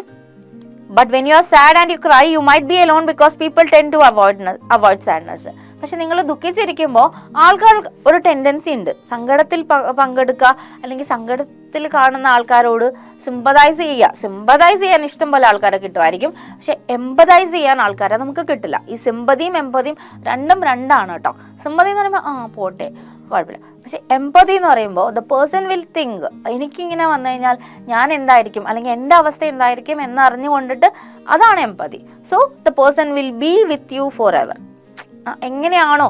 But when you are sad and you cry, you might be alone because people tend to avoid sadness. പക്ഷെ നിങ്ങൾ ദുഃഖിച്ചിരിക്കുമ്പോൾ ആൾക്കാർ ഒരു tendency ഉണ്ട് സങ്കടത്തിൽ പങ്കെടുക്കുക, അല്ലെങ്കിൽ സങ്കടത്തിൽ കാണുന്ന ആൾക്കാരോട് സിമ്പതൈസ് ചെയ്യാൻ ഇഷ്ടം പോലെ ആൾക്കാരെ കിട്ടുമായിരിക്കും. പക്ഷെ എംപതൈസ് ചെയ്യാൻ ആൾക്കാരെ നമുക്ക് കിട്ടില്ല. ഈ സിമ്പതിയും എംപതിയും രണ്ടാണ് കേട്ടോ. സിമ്പതി എന്ന് പറയുമ്പോൾ പോട്ടെ കുഴപ്പമില്ല. പക്ഷെ എംപതി എന്ന് പറയുമ്പോൾ ദ പേഴ്സൺ വിൽ തിങ്ക്, എനിക്കിങ്ങനെ വന്നു കഴിഞ്ഞാൽ ഞാൻ എന്തായിരിക്കും, അല്ലെങ്കിൽ എൻ്റെ അവസ്ഥ എന്തായിരിക്കും എന്നറിഞ്ഞുകൊണ്ടിട്ട്, അതാണ് empathy. So the person will be with you for ever. എങ്ങനെയാണോ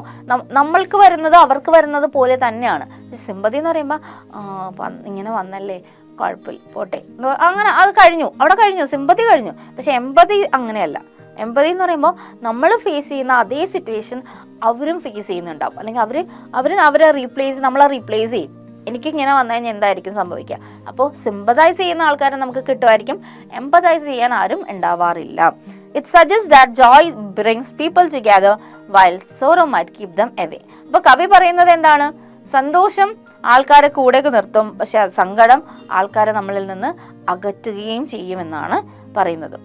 നമ്മൾക്ക് വരുന്നത് അവർക്ക് വരുന്നത് പോലെ തന്നെയാണ്. സിമ്പതി എന്ന് പറയുമ്പോൾ ഇങ്ങനെ വന്നല്ലേ കുഴപ്പമില്ല പോട്ടെ, അങ്ങനെ അത് കഴിഞ്ഞു, അവിടെ കഴിഞ്ഞു, സിമ്പതി കഴിഞ്ഞു. പക്ഷെ എംപതി അങ്ങനെയല്ല. എംപതി എന്ന് പറയുമ്പോൾ നമ്മൾ ഫേസ് ചെയ്യുന്ന അതേ സിറ്റുവേഷൻ അവരും ഫേസ് ചെയ്യുന്നുണ്ടാവും, അല്ലെങ്കിൽ നമ്മളെ റീപ്ലേസ് ചെയ്യും. എനിക്കിങ്ങനെ വന്നു കഴിഞ്ഞാൽ എന്തായിരിക്കും സംഭവിക്കുക? അപ്പോൾ സിമ്പതൈസ് ചെയ്യുന്ന ആൾക്കാരെ നമുക്ക് കിട്ടുമായിരിക്കും, എംപതൈസ് ചെയ്യാൻ ആരും ഉണ്ടാവാറില്ല. It suggests that joy brings people together while sorrow might keep them away. അപ്പോൾ കവി പറയുന്നത് എന്താണ്? സന്തോഷം ആൾക്കാരെ കൂടെ നിർത്തും, പക്ഷെ സങ്കടം ആൾക്കാരെ നമ്മളിൽ നിന്ന് അകറ്റുകയും ചെയ്യുമെന്നാണ് പറയുന്നത്.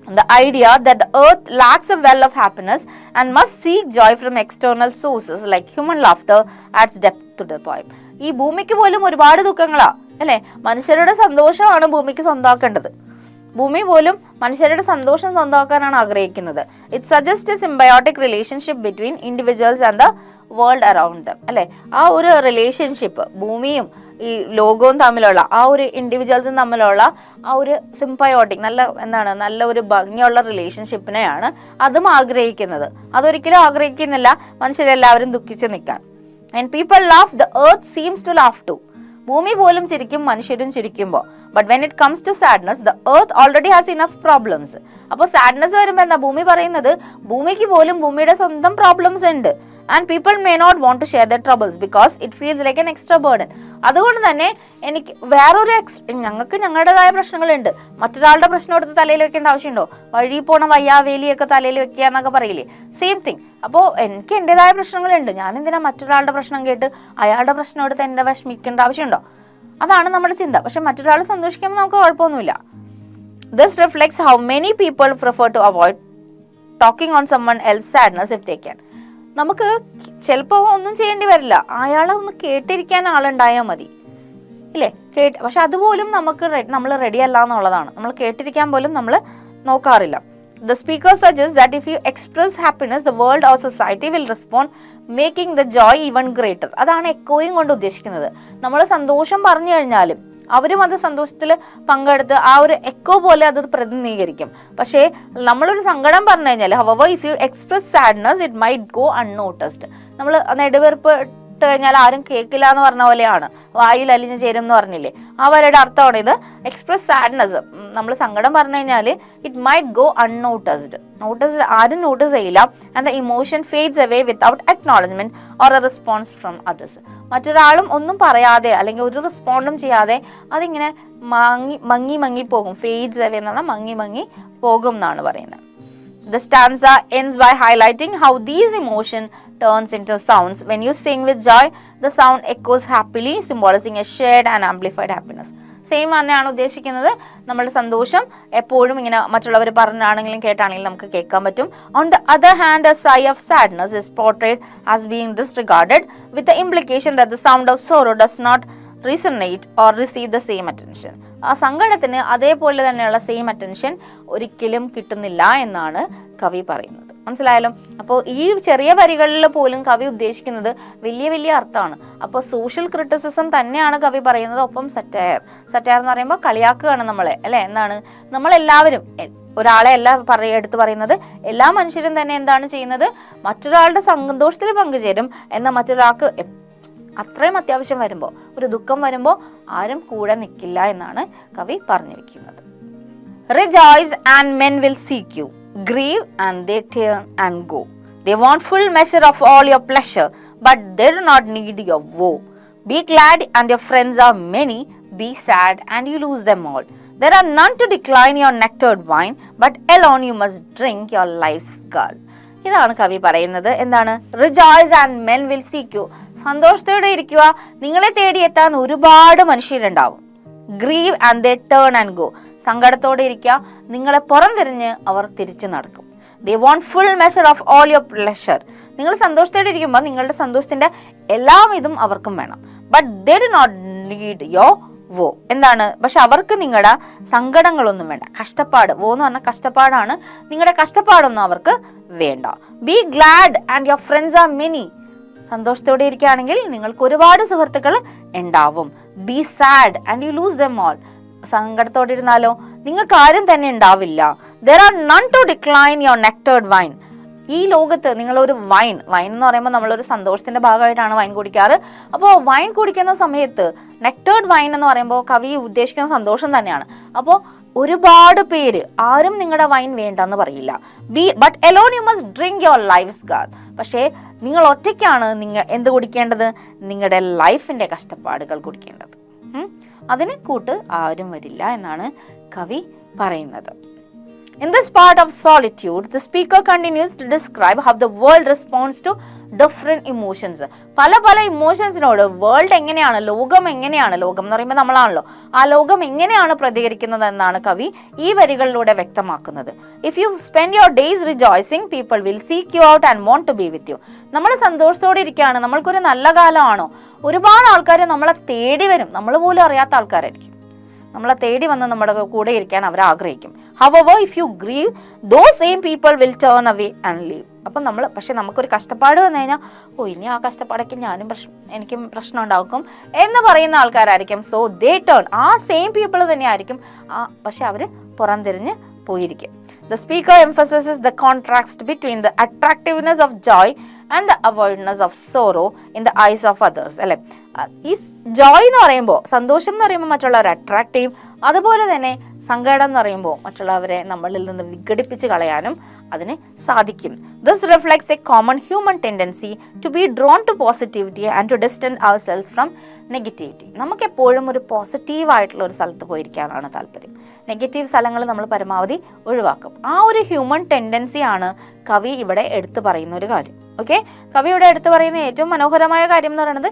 The idea that the earth lacks a well of happiness and must seek joy from external sources like human laughter adds depth to the poem. ഈ ഭൂമിക്ക് പോലും ഒരുപാട് ദുഃഖങ്ങളാ അല്ലേ? മനുഷ്യരുടെ സന്തോഷമാണ് ഭൂമിക്ക് സ്വന്തമാക്കേണ്ടത്. ഭൂമി പോലും മനുഷ്യരുടെ സന്തോഷം സ്വന്തമാക്കാനാണ് ആഗ്രഹിക്കുന്നത്. It suggest A symbiotic relationship between individuals and the world around dum അല്ലേ? ആ ഒരു റിലേഷൻഷിപ്പ് ഭൂമിയും ഈ ലോകവും തമ്മിലുള്ള, ആ ഒരു ഇൻഡിവിജ്വൽസും തമ്മിലുള്ള ആ ഒരു സിംബയോട്ടിക് നല്ല ഒരു ഭംഗിയുള്ള റിലേഷൻഷിപ്പിനെയാണ് അതും ആഗ്രഹിക്കുന്നത്. അതൊരിക്കലും ആഗ്രഹിക്കുന്നില്ല മനുഷ്യരെല്ലാവരും ദുഃഖിച്ച് നിൽക്കാൻ. And people laugh, the earth seems to laugh too. ഭൂമി പോലും ചിരിക്കും മനുഷ്യരും ചിരിക്കുമ്പോൾ. But when it comes to sadness, the earth already has enough problems. അപ്പോൾ സാഡ്നസ് വരുമ്പോൾ എന്താ ഭൂമി പറയുന്നത്? ഭൂമിക്ക് പോലും ഭൂമിയുടെ സ്വന്തം പ്രോബ്ലംസ് ഉണ്ട്. And people may not want to share the troubles because it feels like an extra burden. അതുകൊണ്ട് തന്നെ എനിക്ക് ഞങ്ങൾക്ക് ഞങ്ങളുടേതായ പ്രശ്നങ്ങളുണ്ട്. മറ്റൊരാളുടെ പ്രശ്നം എടുത്ത് തലയിൽ വെക്കേണ്ട ആവശ്യമുണ്ടോ? വഴി പോണ വയ്യാവേലിയൊക്കെ തലയിൽ വെക്കുക എന്നൊക്കെ പറയില്ലേ? Same thing. അപ്പോൾ എനിക്ക് എൻ്റെതായ പ്രശ്നങ്ങളുണ്ട്. ഞാൻ എന്തിനാ മറ്റൊരാളുടെ പ്രശ്നം കേട്ട് അയാളുടെ പ്രശ്നം എടുത്ത് എൻ്റെ വിഷമിക്കേണ്ട ആവശ്യമുണ്ടോ? അതാണ് നമ്മുടെ ചിന്ത. പക്ഷെ മറ്റൊരാൾ സന്തോഷിക്കുമ്പോൾ നമുക്ക് കുഴപ്പമൊന്നുമില്ല. This reflects how many people prefer to avoid talking on someone else sadness if they can. നമുക്ക് ചിലപ്പോൾ ഒന്നും ചെയ്യേണ്ടി വരില്ല, അയാളെ ഒന്ന് കേട്ടിരിക്കാൻ ആളുണ്ടായാൽ മതി, ഇല്ലേ? പക്ഷെ അതുപോലും നമ്മൾ റെഡി അല്ല എന്നുള്ളതാണ്. നമ്മൾ കേട്ടിരിക്കാൻ പോലും നമ്മൾ നോക്കാറില്ല. The speaker suggests that if you express happiness, the world or society will respond, making the joy even greater. അതാണ് എക്കോയും കൊണ്ട് ഉദ്ദേശിക്കുന്നത്. നമ്മൾ സന്തോഷം പറഞ്ഞു കഴിഞ്ഞാലും അവരും അത് സന്തോഷത്തിൽ പങ്കെടുത്ത് ആ ഒരു എക്കോ പോലെ അത് പ്രതിനിധീകരിക്കും. പക്ഷേ നമ്മളൊരു സങ്കടം പറഞ്ഞു കഴിഞ്ഞാൽ, however, if you express sadness, it might go unnoticed. നമ്മൾ നെടുവീർപ്പ് കഴിഞ്ഞാൽ ആരും കേൾക്കില്ല എന്ന് പറഞ്ഞ പോലെയാണ്, വായിൽ അലിഞ്ഞു ചേരും എന്ന് പറഞ്ഞില്ലേ, ആ വരയുടെ അർത്ഥമാണ് ഇത്. എക്സ്പ്രസ് സാഡ്നസ്, നമ്മൾ സങ്കടം പറഞ്ഞു കഴിഞ്ഞാൽ ഇറ്റ് മൈറ്റ് ഗോ അൺനോട്ടസ്ഡ്, ആരും നോട്ടീസ് ചെയ്യില്ല. And the emotion fades away without acknowledgement or a response from others. മറ്റൊരാളും ഒന്നും പറയാതെ അല്ലെങ്കിൽ ഒരു റെസ്പോണ്ടും ചെയ്യാതെ അതിങ്ങനെ മങ്ങി പോകും. ഫേഡ്സ് അവേ എന്ന് പറഞ്ഞാൽ മങ്ങി പോകും എന്നാണ് പറയുന്നത്. The stanza ends by highlighting how these emotion turns into sounds. When you sing with joy, the sound echoes happily, symbolizing a shared and amplified happiness. Same തന്നെയാണ് ഉദ്ദേശിക്കുന്നത്. നമ്മുടെ സന്തോഷം എപ്പോഴും ഇങ്ങനെ മറ്റുള്ളവർ പറഞ്ഞാണെങ്കിലും കേട്ടാണെങ്കിലും നമുക്ക് കേൾക്കാൻ പറ്റും. On the other hand, a sigh of sadness is portrayed as being disregarded, with the implication that the sound of sorrow does not resonate or receive the same attention. ആ സങ്കടത്തിന് അതേപോലെ തന്നെയുള്ള സെയിം അറ്റൻഷൻ ഒരിക്കലും കിട്ടുന്നില്ല എന്നാണ് കവി പറയുന്നത്. മനസ്സിലായാലും? അപ്പോൾ ഈ ചെറിയ വരികളിൽ പോലും കവി ഉദ്ദേശിക്കുന്നത് വലിയ അർത്ഥമാണ്. അപ്പോൾ സോഷ്യൽ ക്രിറ്റിസിസം തന്നെയാണ് കവി പറയുന്നത്. ഒപ്പം സറ്റയർ എന്ന് പറയുമ്പോൾ കളിയാക്കുകയാണ് നമ്മളെ, അല്ലെ? എന്താണ്, നമ്മളെല്ലാവരും ഒരാളെ എടുത്തു പറയുന്നത്, എല്ലാ മനുഷ്യരും തന്നെ എന്താണ് ചെയ്യുന്നത്, മറ്റൊരാളുടെ സന്തോഷത്തിൽ പങ്കുചേരും. എന്നാൽ മറ്റൊരാൾക്ക് അത്രയും അത്യാവശ്യം വരുമ്പോൾ, ഒരു ദുഃഖം വരുമ്പോൾ ആരും കൂടെ നിൽക്കില്ല എന്നാണ് കവി പറഞ്ഞിരിക്കുന്നത്. Rejoice and men will seek you, grieve and they turn and go. They want full measure of all your pleasure, but they do not need your woe. Be glad and your friends are many, be sad and you lose them all. There are none to decline your nectared wine, but alone you must drink your life's gall. ഇതാണ് കവി പറയുന്നത്. എന്താണ്? Rejoice and men will seek you. സന്തോഷത്തോടെ ഇരിക്കുക, നിങ്ങളെ തേടിയെത്താൻ ഒരുപാട് മനുഷ്യരുണ്ടാവും. Grieve and they turn and go. സങ്കടത്തോടെ ഇരിക്കുക, നിങ്ങളെ പുറംതിരിഞ്ഞ് അവർ തിരിച്ചു നടക്കും. They want full measure of all your pleasure. നിങ്ങൾ സന്തോഷത്തോടെ ഇരിക്കുമ്പോൾ നിങ്ങളുടെ സന്തോഷത്തിന്റെ എല്ലാം ഇതും അവർക്കും വേണം. But they do not need your woe. എന്താണ്? പക്ഷെ അവർക്ക് നിങ്ങളുടെ സങ്കടങ്ങളൊന്നും വേണ്ട. കഷ്ടപ്പാട്, വോ എന്ന് പറഞ്ഞാൽ കഷ്ടപ്പാടാണ്, നിങ്ങളുടെ കഷ്ടപ്പാടൊന്നും അവർക്ക് വേണ്ട. Be glad and your friends are many. സന്തോഷത്തോടെ ഇരിക്കുകയാണെങ്കിൽ നിങ്ങൾക്ക് ഒരുപാട് സുഹൃത്തുക്കൾ ഉണ്ടാവും. Be sad and you lose them all. സങ്കടത്തോടെ ഇരുന്നാലോ നിങ്ങൾക്ക് ആരും തന്നെ ഉണ്ടാവില്ല. There are none to decline your nectared wine. ഈ ലോകത്ത് നിങ്ങളൊരു വൈൻ എന്ന് പറയുമ്പോൾ നമ്മളൊരു സന്തോഷത്തിന്റെ ഭാഗമായിട്ടാണ് വൈൻ കുടിക്കാറ്. അപ്പോൾ വൈൻ കുടിക്കുന്ന സമയത്ത് നെക്ടേർഡ് വൈൻ എന്ന് പറയുമ്പോൾ കവി ഉദ്ദേശിക്കുന്ന സന്തോഷം തന്നെയാണ്. അപ്പോൾ ഒരുപാട് പേര് ആരും നിങ്ങളുടെ വൈൻ വേണ്ടെന്ന് പറയില്ല. But alone you must drink your life's gall. പക്ഷേ നിങ്ങൾ ഒറ്റയ്ക്കാണ് എന്ത് കുടിക്കേണ്ടത്? നിങ്ങളുടെ ലൈഫിന്റെ കഷ്ടപ്പാടുകൾ കുടിക്കേണ്ടത്. അതിന് കൂട്ട് ആരും വരില്ല എന്നാണ് കവി പറയുന്നത്. In this part of solitude, the speaker continues to describe how the world responds to different emotions. പല ഇമോഷൻസിനോട് വേൾഡ് എങ്ങനെയാണ്, ലോകം എങ്ങനെയാണ്, ലോകം എന്ന് പറയുമ്പോൾ നമ്മളാണല്ലോ, ആ ലോകം എങ്ങനെയാണ് പ്രതികരിക്കുന്നത് എന്നാണ് കവി ഈ വരികളിലൂടെ വ്യക്തമാക്കുന്നത്. If you spend your days rejoicing, people will seek you out and want to be with you. നമ്മൾ സന്തോഷത്തോടെ ഇരിക്കുകയാണ്, നമ്മൾക്കൊരു നല്ല കാലമാണോ, ഒരുപാട് ആൾക്കാർ നമ്മളെ തേടി വരും. നമ്മൾ പോലും അറിയാത്ത ആൾക്കാരായിരിക്കും നമ്മളെ തേടി വന്ന് നമ്മുടെ കൂടെ ഇരിക്കാൻ അവർ ആഗ്രഹിക്കും. However, if you grieve, those same people will turn away and leave. അപ്പം പക്ഷെ നമുക്കൊരു കഷ്ടപ്പാട് വന്നു കഴിഞ്ഞാൽ, ഇനി ആ കഷ്ടപ്പാടൊക്കെ എനിക്കും പ്രശ്നം ഉണ്ടാക്കും എന്ന് പറയുന്ന ആൾക്കാരായിരിക്കും. സോ ദേ ടേൺ, ആ സെയിം പീപ്പിൾ തന്നെ ആയിരിക്കും, പക്ഷെ അവർ പുറംതിരിഞ്ഞ് പോയിരിക്കും. The speaker emphasizes the contrast between the attractiveness of joy and the avoidance of sorrow in the eyes of others. അല്ലെ, ഈ ജോയ് എന്ന് പറയുമ്പോൾ, സന്തോഷം എന്ന് പറയുമ്പോൾ മറ്റുള്ളവർ അട്രാക്ട് ചെയ്യും, അതുപോലെ തന്നെ സങ്കടം എന്ന് പറയുമ്പോൾ മറ്റുള്ളവരെ നമ്മളിൽ നിന്ന് വിഘടിപ്പിച്ച് കളയാനും അതിന് സാധിക്കും. This reflects a common human tendency to be drawn to positivity and to distance ourselves from negativity. നമുക്ക് എപ്പോഴും ഒരു പോസിറ്റീവ് ആയിട്ടുള്ള ഒരു സ്ഥലത്ത് പോയിരിക്കാനാണ് താല്പര്യം. നെഗറ്റീവ് സ്ഥലങ്ങൾ നമ്മൾ പരമാവധി ഒഴിവാക്കും. ആ ഒരു ഹ്യൂമൻ ടെൻഡൻസിയാണ് കവി ഇവിടെ എടുത്തു പറയുന്ന ഒരു കാര്യം. ഓക്കെ, കവി ഇവിടെ എടുത്തു പറയുന്ന ഏറ്റവും മനോഹരമായ കാര്യം എന്ന് പറയുന്നത്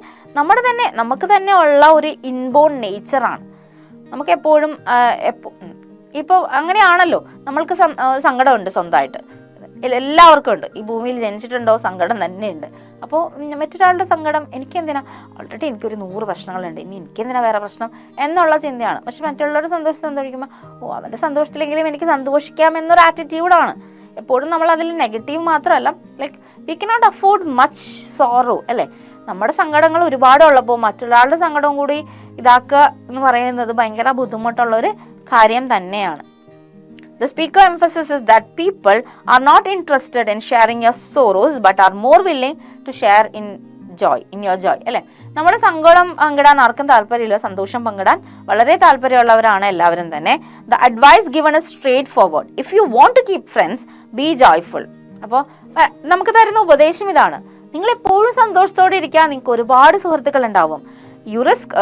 നമുക്ക് തന്നെ ഉള്ള ഒരു ഇൻബോൺ നേച്ചറാണ്. നമുക്ക് എപ്പോഴും ഇപ്പോൾ അങ്ങനെയാണല്ലോ, നമ്മൾക്ക് സങ്കടമുണ്ട് സ്വന്തമായിട്ട്, എല്ലാവർക്കും ഉണ്ട്. ഈ ഭൂമിയിൽ ജനിച്ചിട്ടുണ്ടോ സങ്കടം തന്നെയുണ്ട്. അപ്പോൾ മറ്റൊരാളുടെ സങ്കടം എനിക്കെന്തിനാ, ഓൾറെഡി എനിക്കൊരു 100 പ്രശ്നങ്ങളുണ്ട്, ഇനി എനിക്കെന്തിനാ വേറെ പ്രശ്നം എന്നുള്ള ചിന്തയാണ്. പക്ഷെ മറ്റുള്ളവരുടെ സന്തോഷത്തിൽ സന്തോഷിക്കുമ്പോൾ അവൻ്റെ സന്തോഷത്തിലെങ്കിലും എനിക്ക് സന്തോഷിക്കാം എന്നൊരു ആറ്റിറ്റ്യൂഡാണ്. എപ്പോഴും നമ്മൾ അതിൽ നെഗറ്റീവ് മാത്രമല്ല, like we cannot afford much sorrow അല്ലേ. നമ്മുടെ സങ്കടങ്ങൾ ഒരുപാടുള്ളപ്പോൾ മറ്റൊരാളുടെ സങ്കടവും കൂടി ഇതാക്കുക എന്ന് പറയുന്നത് ഭയങ്കര ബുദ്ധിമുട്ടുള്ളൊരു കാര്യം തന്നെയാണ്. The speaker emphasizes that people are not interested in sharing your sorrows but are more willing to share in your joy അല്ലേ. നമ്മുടെ സങ്കടം പങ്കിടാൻ ആർക്കും താല്പര്യമില്ല, സന്തോഷം പങ്കിടാൻ വളരെ താല്പര്യമുള്ളവരാണ് എല്ലാവരും തന്നെ. The advice given is straightforward. If you want to keep friends, be joyful. അപ്പോൾ നമുക്ക് തരുന്ന ഉപദേശം ഇതാണ്, നിങ്ങൾ എപ്പോഴും സന്തോഷത്തോടെ ഇരിക്കുക, നിങ്ങൾക്ക് ഒരുപാട് സുഹൃത്തുക്കൾ ഉണ്ടാവും. യു റിസ്ക്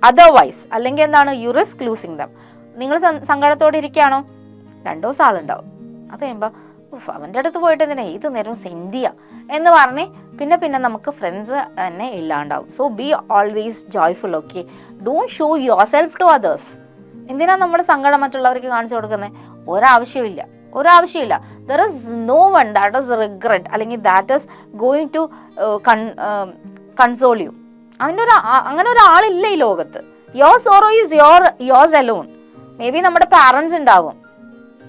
അതർവൈസ്, അല്ലെങ്കിൽ എന്താണ്, യു റിസ്ക് ലൂസിങ് ദം. നിങ്ങൾ സങ്കടത്തോടെ ഇരിക്കുകയാണോ, 2 ദിവസം ആളുണ്ടാവും. അത് കഴിയുമ്പോൾ അവൻ്റെ അടുത്ത് പോയിട്ട് എന്തിനാ ഏത് നേരവും സെൻഡ് ചെയ്യുക എന്ന് പറഞ്ഞ് പിന്നെ നമുക്ക് ഫ്രണ്ട്സ് തന്നെ ഇല്ലാണ്ടാവും. So be always joyful. Okay, don't show yourself to others. എന്തിനാ നമ്മുടെ സങ്കടം മറ്റുള്ളവർക്ക് കാണിച്ചു കൊടുക്കുന്നത്? ഒരാവശ്യമില്ല. There is no one that is regret അല്ലെങ്കിൽ that is going to console you. അങ്ങനെ ഒരാളില്ല ഈ ലോകത്ത്. Your sorrow is yours alone. Maybe നമ്മുടെ പാരൻസ് ഉണ്ടാവും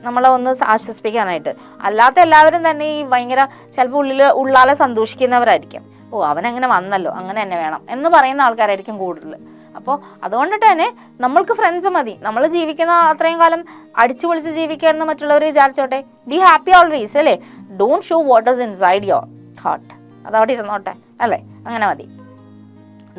നമ്മളെ ഒന്ന് ആശ്വസിപ്പിക്കാനായിട്ട്. അല്ലാത്ത എല്ലാവരും തന്നെ ഈ ഭയങ്കര ചിലപ്പോൾ ഉള്ളാലെ സന്തോഷിക്കുന്നവരായിരിക്കും. അവനങ്ങനെ വന്നല്ലോ, അങ്ങനെ തന്നെ വേണം എന്ന് പറയുന്ന ആൾക്കാരായിരിക്കും കൂടുതൽ. അപ്പോൾ അതുകൊണ്ടിട്ട് തന്നെ നമ്മൾക്ക് ഫ്രണ്ട്സ് മതി. നമ്മൾ ജീവിക്കുന്ന അത്രയും കാലം അടിച്ചു പൊളിച്ച് ജീവിക്കുകയെന്ന് മറ്റുള്ളവർ വിചാരിച്ചോട്ടെ. ബി ഹാപ്പി ഓൾവേസ് അല്ലേ. Don't show what is inside your heart. അതവിടെ ഇരുന്നോട്ടെ അല്ലേ, അങ്ങനെ മതി.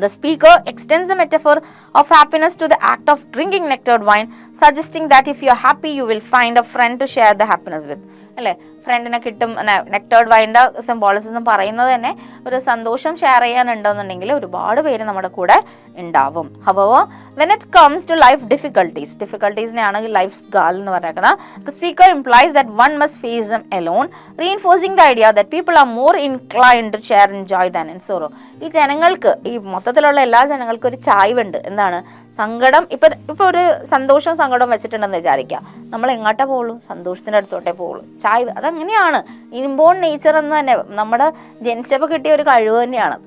The speaker extends the metaphor of happiness to the act of drinking nectared wine, suggesting that if you are happy, you will find a friend to share the happiness with. അല്ലേ, ഫ്രണ്ടിനെ കിട്ടും. നെക്ടേർഡ് വൈൻ്റെ സിംബോളിസിസം പറയുന്നത് തന്നെ ഒരു സന്തോഷം ഷെയർ ചെയ്യാനുണ്ടെന്നുണ്ടെങ്കിൽ ഒരുപാട് പേര് നമ്മുടെ കൂടെ ഉണ്ടാവും. However, when it comes to life difficultiesനെയാണ് ലൈഫ് ഗാൽ എന്ന് പറയുന്നത്. The speaker implies that one must face them alone, reinforcing the idea that people are more inclined to share in joy than in sorrow. ഈ ജനങ്ങൾക്ക്, ഈ മൊത്തത്തിലുള്ള എല്ലാ ജനങ്ങൾക്കും ഒരു ചായ്വുണ്ട്. എന്താണ്, സങ്കടം. ഇപ്പൊ ഒരു സന്തോഷവും സങ്കടവും വെച്ചിട്ടുണ്ടെന്ന് വിചാരിക്കാം, നമ്മൾ എങ്ങോട്ടേ പോകുള്ളൂ, സന്തോഷത്തിന്റെ അടുത്തോട്ടേ പോകുള്ളൂ. ചായ്വ് അതങ്ങനെയാണ്, ഇൻബോൺ നേച്ചർ എന്ന് തന്നെ, നമ്മുടെ ജനിച്ചപ്പോൾ കിട്ടിയ ഒരു കഴിവ് തന്നെയാണത്.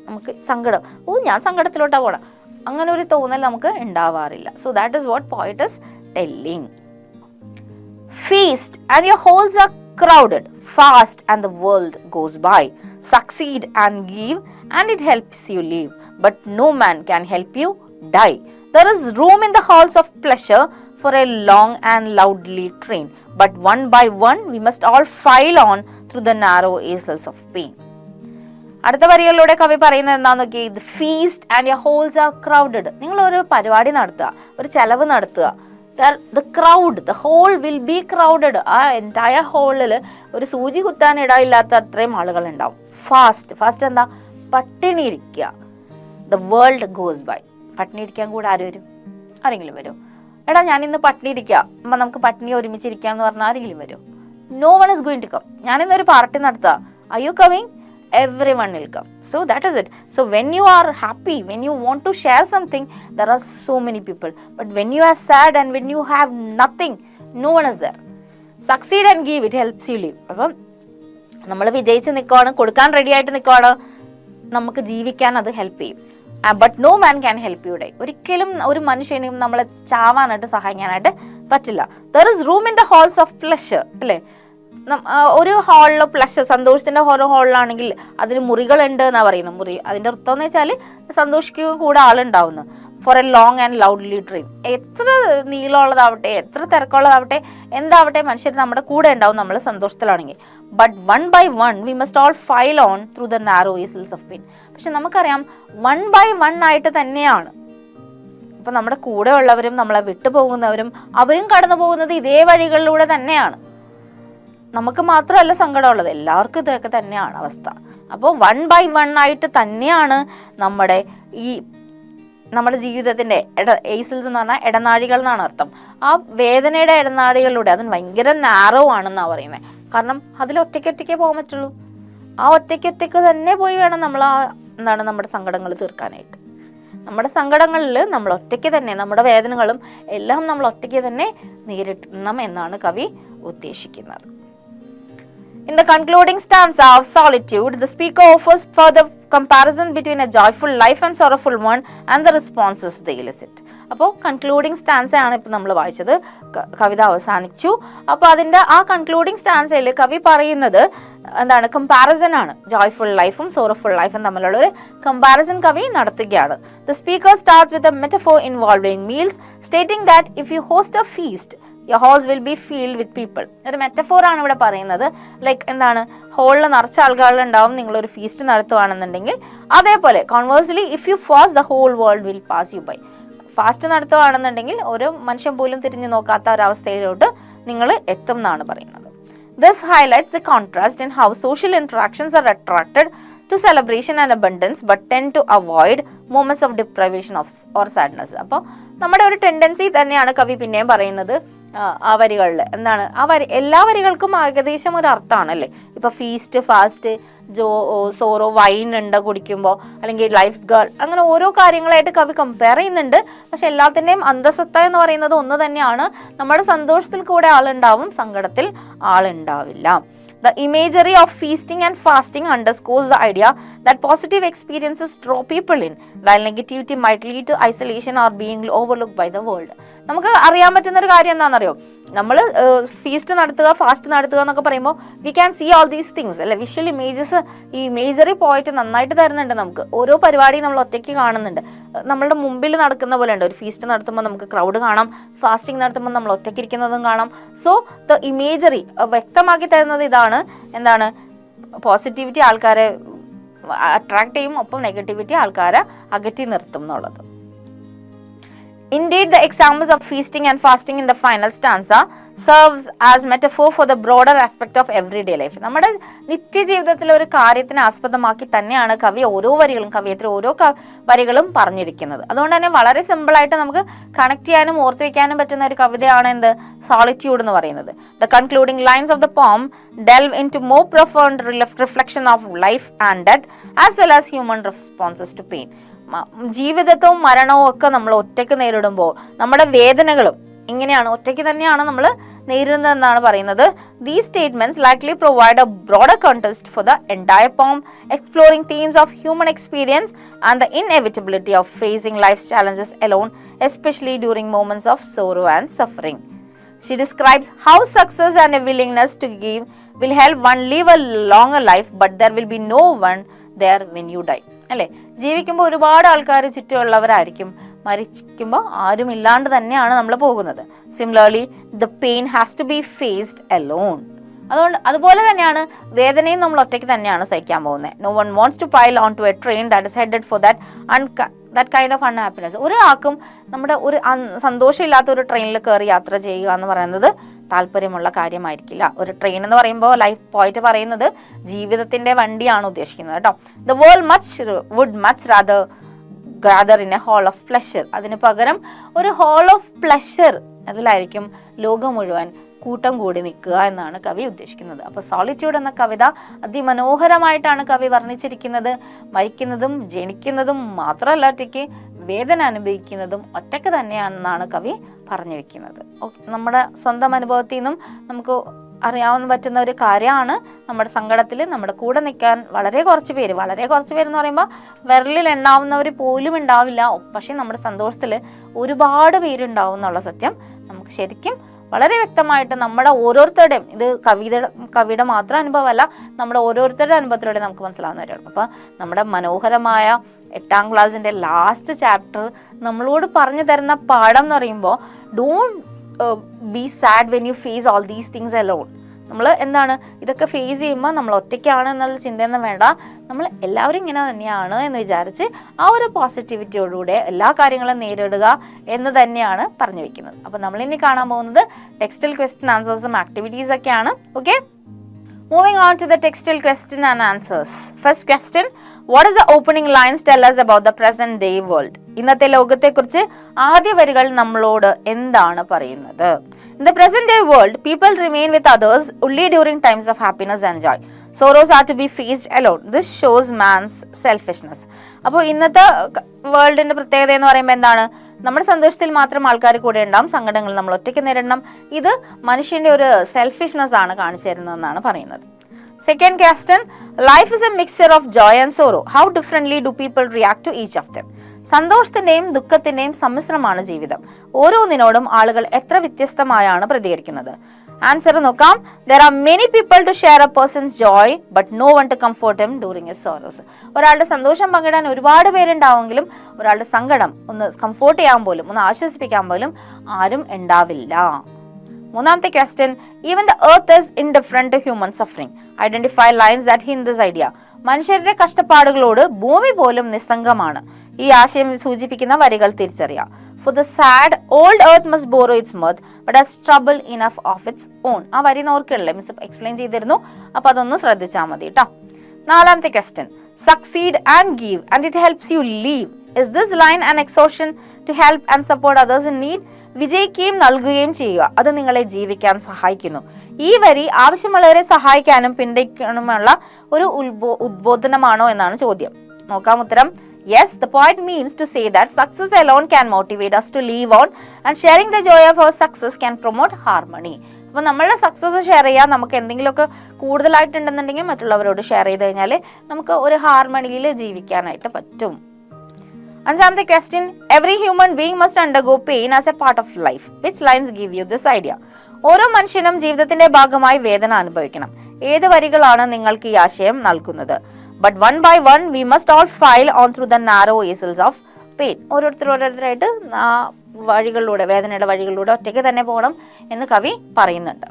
നമുക്ക് സങ്കടം, ഞാൻ സങ്കടത്തിലോട്ടാ പോണം, അങ്ങനെ ഒരു തോന്നൽ നമുക്ക് ഉണ്ടാവാറില്ല. So that is what poet is telling. Feast and your halls are crowded, fast and the world goes by. Succeed and give and it helps you live, but no man can help you die. There is room in the halls of pleasure for a long and loudly train, but one by one we must all file on through the narrow aisles of pain. അടുത്ത വരികളിലൂടെ കവി പറയുന്നത് എന്താന്ന് നോക്കി. The feast and your halls are crowded. നിങ്ങൾ ഒരു പരിപാടി നടത്തുക, ഒരു ചെലവ് നടത്തുക. The crowd, the hall will be crowded. ആ എൻറ്റയർ ഹോളിൽ ഒരു സൂചി കുത്താൻ ഇടയില്ലാത്ത അത്രയും ആളുകൾ ഉണ്ടാവും. ഫാസ്റ്റ് എന്താ, പട്ടിണി ഇരിക്കുക. The world goes by. പട്ടിണി ഇരിക്കാൻ കൂടെ ആരെങ്കിലും വരും? എടാ ഞാനിന്ന് പട്ടിണി ഇരിക്കുക, അപ്പം നമുക്ക് പട്ടിണി ഒരുമിച്ചിരിക്കുക എന്ന് പറഞ്ഞാൽ ആരെങ്കിലും വരും? No one is going to come. ഞാനിന്നൊരു പാർട്ടി നടത്തുക, are you coming? Everyone will come. So that is it. So when you are happy, when you want to share something, there are so many people. But when you are sad and when you have nothing, no one is there. Succeed and give, it helps you live. അപ്പം നമ്മൾ വിജയിച്ച് നിൽക്കുകയാണ്, കൊടുക്കാൻ ready ആയിട്ട് നിൽക്കുകയാണ്, നമുക്ക് ജീവിക്കാൻ അത് ഹെൽപ്പ് ചെയ്യും. But no man can help you die. ഒരിക്കലും ഒരു മനുഷ്യനെയും നമ്മളെ ചാവാനായിട്ട് സഹായിക്കാനായിട്ട് പറ്റില്ല. There is room in the halls of pleasure അല്ലേ. ഒരു ഹാളിൽ പ്ലഷർ, സന്തോഷത്തിന്റെ ഓരോ ഹാളിലാണെങ്കിൽ അതിന് മുറികളുണ്ട് എന്നാ പറയുന്നത്. മുറി അതിന്റെ അർത്ഥം എന്ന് വെച്ചാൽ സന്തോഷിക്കുകയും കൂടെ ആളുണ്ടാവുന്നു. For a long and loudly dream. എത്ര നീളമുള്ളതാവട്ടെ, എത്ര തിരക്കുള്ളതാവട്ടെ, എന്താവട്ടെ, മനുഷ്യർ നമ്മുടെ കൂടെ ഉണ്ടാവും നമ്മൾ സന്തോഷത്തിലാണെങ്കിൽ. But one by one we must all file on through the narrow aisles of pain. പക്ഷെ നമുക്കറിയാം 1 by 1 ആയിട്ട് തന്നെയാണ്. ഇപ്പം നമ്മുടെ കൂടെ ഉള്ളവരും നമ്മളെ വിട്ടുപോകുന്നവരും അവരും കടന്നു പോകുന്നത് ഇതേ വഴികളിലൂടെ തന്നെയാണ്. നമുക്ക് മാത്രമല്ല സങ്കടമുള്ളത്, എല്ലാവർക്കും ഇതൊക്കെ തന്നെയാണ് അവസ്ഥ. അപ്പോൾ 1 by 1 ആയിട്ട് തന്നെയാണ് നമ്മുടെ ജീവിതത്തിൻ്റെ ഏസിൽസ് എന്ന് പറഞ്ഞാൽ ഇടനാഴികൾ എന്നാണ് അർത്ഥം. ആ വേദനയുടെ ഇടനാഴികളിലൂടെ, അത് ഭയങ്കര നാരോ ആണെന്നാണ് പറയുന്നത്. കാരണം അതിൽ ഒറ്റയ്ക്കൊറ്റയ്ക്കേ പോകാൻ പറ്റുള്ളൂ. ആ ഒറ്റയ്ക്കൊറ്റയ്ക്ക് തന്നെ പോയി വേണം നമ്മൾ നമ്മുടെ സങ്കടങ്ങൾ തീർക്കാനായിട്ട്. നമ്മുടെ സങ്കടങ്ങളിൽ നമ്മൾ ഒറ്റയ്ക്ക് തന്നെ, നമ്മുടെ വേദനകളും എല്ലാം നമ്മൾ ഒറ്റയ്ക്ക് തന്നെ നേരിടണം എന്നാണ് കവി ഉദ്ദേശിക്കുന്നത്. In the concluding stanza of Solitude, the speaker offers further comparison between a joyful life and sorrowful one and the responses they elicit. അപ്പോൾ കൺക്ലൂഡിങ് സ്റ്റാൻസ ആണ് ഇപ്പോൾ നമ്മൾ വായിച്ചത്. കവിത അവസാനിച്ചു. അപ്പോൾ അതിൻ്റെ ആ കൺക്ലൂഡിങ് സ്റ്റാൻസയിൽ കവി പറയുന്നത് എന്താണ്? കമ്പാരിസൺ ആണ്. ജോയ്ഫുൾ ലൈഫും സോറോഫുൾ ലൈഫും തമ്മിലുള്ള ഒരു കമ്പാരിസൺ കവി നടത്തുകയാണ്. The speaker starts with a metaphor involving meals, stating that if you host a feast, your halls will be filled with people. ഒരു മെറ്റഫോറാണ് ഇവിടെ പറയുന്നത്. ലൈക്ക് എന്താണ്? ഹോളിൽ നിറച്ച ആൾക്കാരുണ്ടാവും നിങ്ങളൊരു ഫീസ്റ്റ് നടത്തുകയാണെന്നുണ്ടെങ്കിൽ. അതേപോലെ conversely if you fast, the whole world will pass you by. Fast നടത്തുകയാണെന്നുണ്ടെങ്കിൽ ഒരു മനുഷ്യൻ പോലും തിരിഞ്ഞു നോക്കാത്ത ഒരവസ്ഥയിലോട്ട് നിങ്ങൾ എത്തും എന്നാണ് പറയുന്നത്. This highlights the contrast in how social interactions are attracted to celebration and abundance but tend to avoid moments of deprivation or sadness. അപ്പോൾ നമ്മുടെ ഒരു ടെൻഡൻസി തന്നെയാണ് കവി പിന്നെയും പറയുന്നത് ആ വരികളിൽ. എന്താണ്? എല്ലാ വരികൾക്കും ഏകദേശം ഒരു അർത്ഥമാണ് അല്ലേ. ഇപ്പൊ ഫീസ്റ്റ്, ഫാസ്റ്റ്, സോറോ, വൈൻ ഉണ്ട് കുടിക്കുമ്പോൾ, അല്ലെങ്കിൽ ലൈഫ് ഗേൾ, അങ്ങനെ ഓരോ കാര്യങ്ങളായിട്ട് കവി കമ്പയർ ചെയ്യുന്നുണ്ട്. പക്ഷെ എല്ലാത്തിൻ്റെയും അന്തസത്ത എന്ന് പറയുന്നത് ഒന്ന് തന്നെയാണ്. നമ്മുടെ സന്തോഷത്തിൽ കൂടെ ആളുണ്ടാവും, സങ്കടത്തിൽ ആളുണ്ടാവില്ല. The imagery of feasting and fasting underscores the idea that positive experiences draw people in, while negativity might lead to isolation or being overlooked by the world. നമുക്ക് അറിയാൻ പറ്റുന്ന ഒരു കാര്യം എന്താണെന്നറിയോ? നമ്മൾ ഫീസ്റ്റ് നടത്തുക, ഫാസ്റ്റ് നടത്തുക എന്നൊക്കെ പറയുമ്പോൾ we can see all these things അല്ലെ. വിഷ്വൽ ഇമേജസ് ഈ ഇമേജറി പോയിട്ട് നന്നായിട്ട് തരുന്നുണ്ട് നമുക്ക്. ഓരോ പരിപാടിയും നമ്മൾ ഒറ്റയ്ക്ക് കാണുന്നുണ്ട്. നമ്മളുടെ മുമ്പിൽ നടക്കുന്ന പോലെ ഉണ്ട്. ഒരു ഫീസ്റ്റ് നടത്തുമ്പോൾ നമുക്ക് ക്രൗഡ് കാണാം, ഫാസ്റ്റിംഗ് നടത്തുമ്പോൾ നമ്മൾ ഒറ്റയ്ക്ക് ഇരിക്കുന്നതും കാണാം. സോ ദ ഇമേജറി വ്യക്തമാക്കി തരുന്നത് ഇതാണ്. എന്താണ്? പോസിറ്റിവിറ്റി ആൾക്കാരെ അട്രാക്ട് ചെയ്യും, ഒപ്പം നെഗറ്റിവിറ്റി ആൾക്കാരെ അകറ്റി നിർത്തും എന്നുള്ളത്. Indeed, the examples of feasting and fasting in the final stanza serves as metaphor for the broader aspect of everyday life. നമ്മുടെ നിത്യജീവിതത്തിലെ ഒരു കാര്യത്തിനെ ആസ്പദമാക്കി തന്നെയാണ് കവി ഓരോ വരികളും, കവിയത്തിൽ ഓരോ വരികളും പറഞ്ഞിരിക്കുന്നത്. അതുകൊണ്ട് തന്നെ വളരെ സിമ്പിളായിട്ട് നമുക്ക് കണക്ട് ചെയ്യാനും ഓർത്തു വെക്കാനും പറ്റുന്ന ഒരു കവിതയാണ് എന്ത്? സോളിറ്റ്യൂഡ് എന്ന് പറയുന്നത്. The concluding lines of the poem delve into more profound reflection of life and death as well as human responses to pain. ജീവിതവും മരണവും ഒക്കെ നമ്മൾ ഒറ്റയ്ക്ക് നേരിടുമ്പോൾ നമ്മുടെ വേദനകളും ഇങ്ങനെയാണ്, ഒറ്റയ്ക്ക് തന്നെയാണ് നമ്മൾ നേരിടുന്നതെന്നാണ് പറയുന്നത്. These statements likely provide a broader context for the entire poem, exploring themes of human experience and the inevitability of facing life's challenges alone, especially during moments of sorrow and suffering. She describes how success and a willingness to give will help one live a longer life, but there will be no one there when you die. അല്ലേ? ജീവിക്കുമ്പോൾ ഒരുപാട് ആൾക്കാർ ചുറ്റുമുള്ളവരായിരിക്കും, മരിക്കുമ്പോൾ ആരും ഇല്ലാണ്ട് തന്നെയാണ് നമ്മൾ പോകുന്നത്. Similarly the pain has to be faced alone. അതുപോലെ തന്നെയാണ് വേദനയും നമ്മൾ ഒറ്റയ്ക്ക് തന്നെയാണ് സഹിക്കാൻ പോകുന്നത്. No one wants to pile on to a train that is headed for that kind of unhappiness. ഒരാൾക്കും നമ്മുടെ ഒരു സന്തോഷമില്ലാത്ത ഒരു ട്രെയിനിൽ കയറി യാത്ര ചെയ്യുക എന്ന് പറയുന്നത് താല്പര്യമുള്ള കാര്യമായിരിക്കില്ല. ഒരു ട്രെയിൻ എന്ന് പറയുമ്പോൾ ലൈഫ് പോയിട്ട് പറയുന്നത് ജീവിതത്തിന്റെ വണ്ടിയാണ് ഉദ്ദേശിക്കുന്നത് കേട്ടോ. The world would much rather gather in a hall of pleasure. അതിന് പകരം ഒരു hall of pleasure അതിലായിരിക്കും ലോകം മുഴുവൻ കൂട്ടം കൂടി നിൽക്കുക എന്നാണ് കവി ഉദ്ദേശിക്കുന്നത്. അപ്പോൾ സോളിറ്റ്യൂഡ് എന്ന കവിത അതിമനോഹരമായിട്ടാണ് കവി വർണ്ണിച്ചിരിക്കുന്നത്. മരിക്കുന്നതും ജനിക്കുന്നതും മാത്രമല്ല, ഒറ്റയ്ക്ക് വേദന അനുഭവിക്കുന്നതും ഒറ്റയ്ക്ക് തന്നെയാണെന്നാണ് കവി പറഞ്ഞു വെക്കുന്നത്. നമ്മുടെ സ്വന്തം അനുഭവത്തിൽ നിന്നും നമുക്ക് അറിയാവുന്ന പറ്റുന്ന ഒരു കാര്യമാണ്. നമ്മുടെ സങ്കടത്തിൽ നമ്മുടെ കൂടെ നിൽക്കാൻ വളരെ കുറച്ച് പേര് എന്ന് പറയുമ്പോൾ വിരലിൽ എണ്ണാവുന്നവർ പോലും ഉണ്ടാവില്ല. പക്ഷെ നമ്മുടെ സന്തോഷത്തിൽ ഒരുപാട് പേരുണ്ടാവും എന്നുള്ള സത്യം നമുക്ക് ശരിക്കും വളരെ വ്യക്തമായിട്ട് നമ്മുടെ ഓരോരുത്തരുടെയും, ഇത് കവിയുടെ മാത്രം അനുഭവമല്ല, നമ്മുടെ ഓരോരുത്തരുടെ അനുഭവത്തിലൂടെ നമുക്ക് മനസ്സിലാവുന്ന കാര്യമാണ്. അപ്പം നമ്മുടെ മനോഹരമായ 8ാം ക്ലാസ്സിൻ്റെ ലാസ്റ്റ് ചാപ്റ്റർ നമ്മളോട് പറഞ്ഞു തരുന്ന പാഠം എന്ന് പറയുമ്പോൾ don't be sad when you face all these things alone. നമ്മൾ എന്താണ് ഇതൊക്കെ ഫേസ് ചെയ്യുമ്പോൾ നമ്മൾ ഒറ്റയ്ക്കാണ് എന്നുള്ള ചിന്തയൊന്നും വേണ്ട, നമ്മൾ എല്ലാവരും ഇങ്ങനെ തന്നെയാണ് എന്ന് വിചാരിച്ച് ആ ഒരു പോസിറ്റിവിറ്റിയോടുകൂടെ എല്ലാ കാര്യങ്ങളും നേരിടുക എന്ന് തന്നെയാണ് പറഞ്ഞു വെക്കുന്നത്. അപ്പോൾ നമ്മളിനി കാണാൻ പോകുന്നത് ടെക്സ്റ്റൽ ക്വസ്റ്റ്യൻ ആൻസേഴ്സും ആക്ടിവിറ്റീസ് ഒക്കെയാണ്. Okay, moving on to the textile question and answers. First question, what is the opening lines tell us about the present day world? ഇന്നത്തെ ലോകത്തെക്കുറിച്ച് ആദ്യ വരികൾ നമ്മളോട് എന്താണ് പറയുന്നത്? In the present day world, people remain with others only during times of happiness and joy. Sorrows are to be faced alone. This shows man's selfishness. അപ്പോൾ ഇന്നത്തെ വേൾഡിന്റെ പ്രത്യേകത എന്ന് പറയുമ്പോൾ എന്താണ്? നമ്മുടെ സന്തോഷത്തിൽ മാത്രം ആൾക്കാർ കൂടെ ഉണ്ടാവും, സങ്കടങ്ങൾ നമ്മൾ ഒറ്റയ്ക്ക് നേരിടണം. ഇത് മനുഷ്യന്റെ ഒരു സെൽഫിഷ്നെസ് ആണ് കാണിച്ചു തരുന്നതെന്നാണ് പറയുന്നത്. Second question, life is a mixture of joy and sorrow. How differently do people react to each of them? സന്തോഷത്തിന്റെയും ദുഃഖത്തിന്റെയും സമ്മിശ്രമാണ് ജീവിതം. ഓരോന്നിനോടും ആളുകൾ എത്ര വ്യത്യസ്തമായാണ് പ്രതികരിക്കുന്നത്? ആൻസർ നോക്കാം. There are many people to share a person's joy, but no one to comfort him during his sorrows. ഒരാളുടെ സന്തോഷം പങ്കിടാൻ ഒരുപാട് പേരുണ്ടാവുമെങ്കിലും ഒരാളുടെ സങ്കടം ഒന്ന് കംഫോർട്ട് ചെയ്യാൻ പോലും, ഒന്ന് ആശ്വസിപ്പിക്കാൻ പോലും ആരും ഉണ്ടാവില്ല. മൂന്നാമത്തെ question, even the earth is indifferent to human suffering. Identify lines that hint this idea. മനുഷ്യരുടെ കഷ്ടപ്പാടുകളോട് ഭൂമി പോലും നിസ്സംഗമാണ്. ഈ ആശയം സൂചിപ്പിക്കുന്ന വരികൾ തിരിച്ചറിയാം. For the sad, old earth must borrow its mirth, but has trouble enough of its own. ആ വരി ഓർക്കല്ലേ, മിസ് എക്സ്പ്ലെയിൻ ചെയ്തിരുന്നു, അപ്പൊ അതൊന്ന് ശ്രദ്ധിച്ചാൽ മതി കേട്ടോ. നാലാമത്തെ question, succeed and give and it helps you live. Is this line an exhortation to help and support others in need? വിജയിക്കുകയും നൽകുകയും ചെയ്യുക, അത് നിങ്ങളെ ജീവിക്കാൻ സഹായിക്കുന്നു. ഈ വരി ആവശ്യമുള്ളവരെ സഹായിക്കാനും പിന്തുണയ്ക്കാനുമുള്ള ഒരു ഉദ്ബോധനമാണോ എന്നാണ് ചോദ്യം. നോക്കാം ഉത്തരം. Yes, the point means to say that success alone can motivate us to live on and sharing the joy of our success can promote harmony. അപ്പോൾ നമ്മളുടെ സക്സസ് ഷെയർ ചെയ്യാൻ നമുക്ക് എന്തെങ്കിലുമൊക്കെ കൂടുതലായിട്ടുണ്ടെന്നുണ്ടെങ്കിൽ മറ്റുള്ളവരോട് ഷെയർ ചെയ്ത് കഴിഞ്ഞാൽ നമുക്ക് ഒരു ഹാർമണിയിൽ ജീവിക്കാനായിട്ട് പറ്റും. അഞ്ചാമത്തെ question, every human being must undergo pain as A part of life. Which lines give you this idea? ഓരോ മനുഷ്യനും ജീവിതത്തിന്റെ ഭാഗമായി വേദന അനുഭവിക്കണം. ഏത് വരികളാണ് നിങ്ങൾക്ക് ഈ ആശയം നൽകുന്നത്? But one by one we must all file on through the narrow aisles of pain. ഓരോരുത്തരായിട്ട് ആ വഴികളിലൂടെ, വേദനയുടെ വഴികളിലൂടെ ഒറ്റയ്ക്ക് തന്നെ പോകണം എന്ന് കവി പറയുന്നുണ്ട്.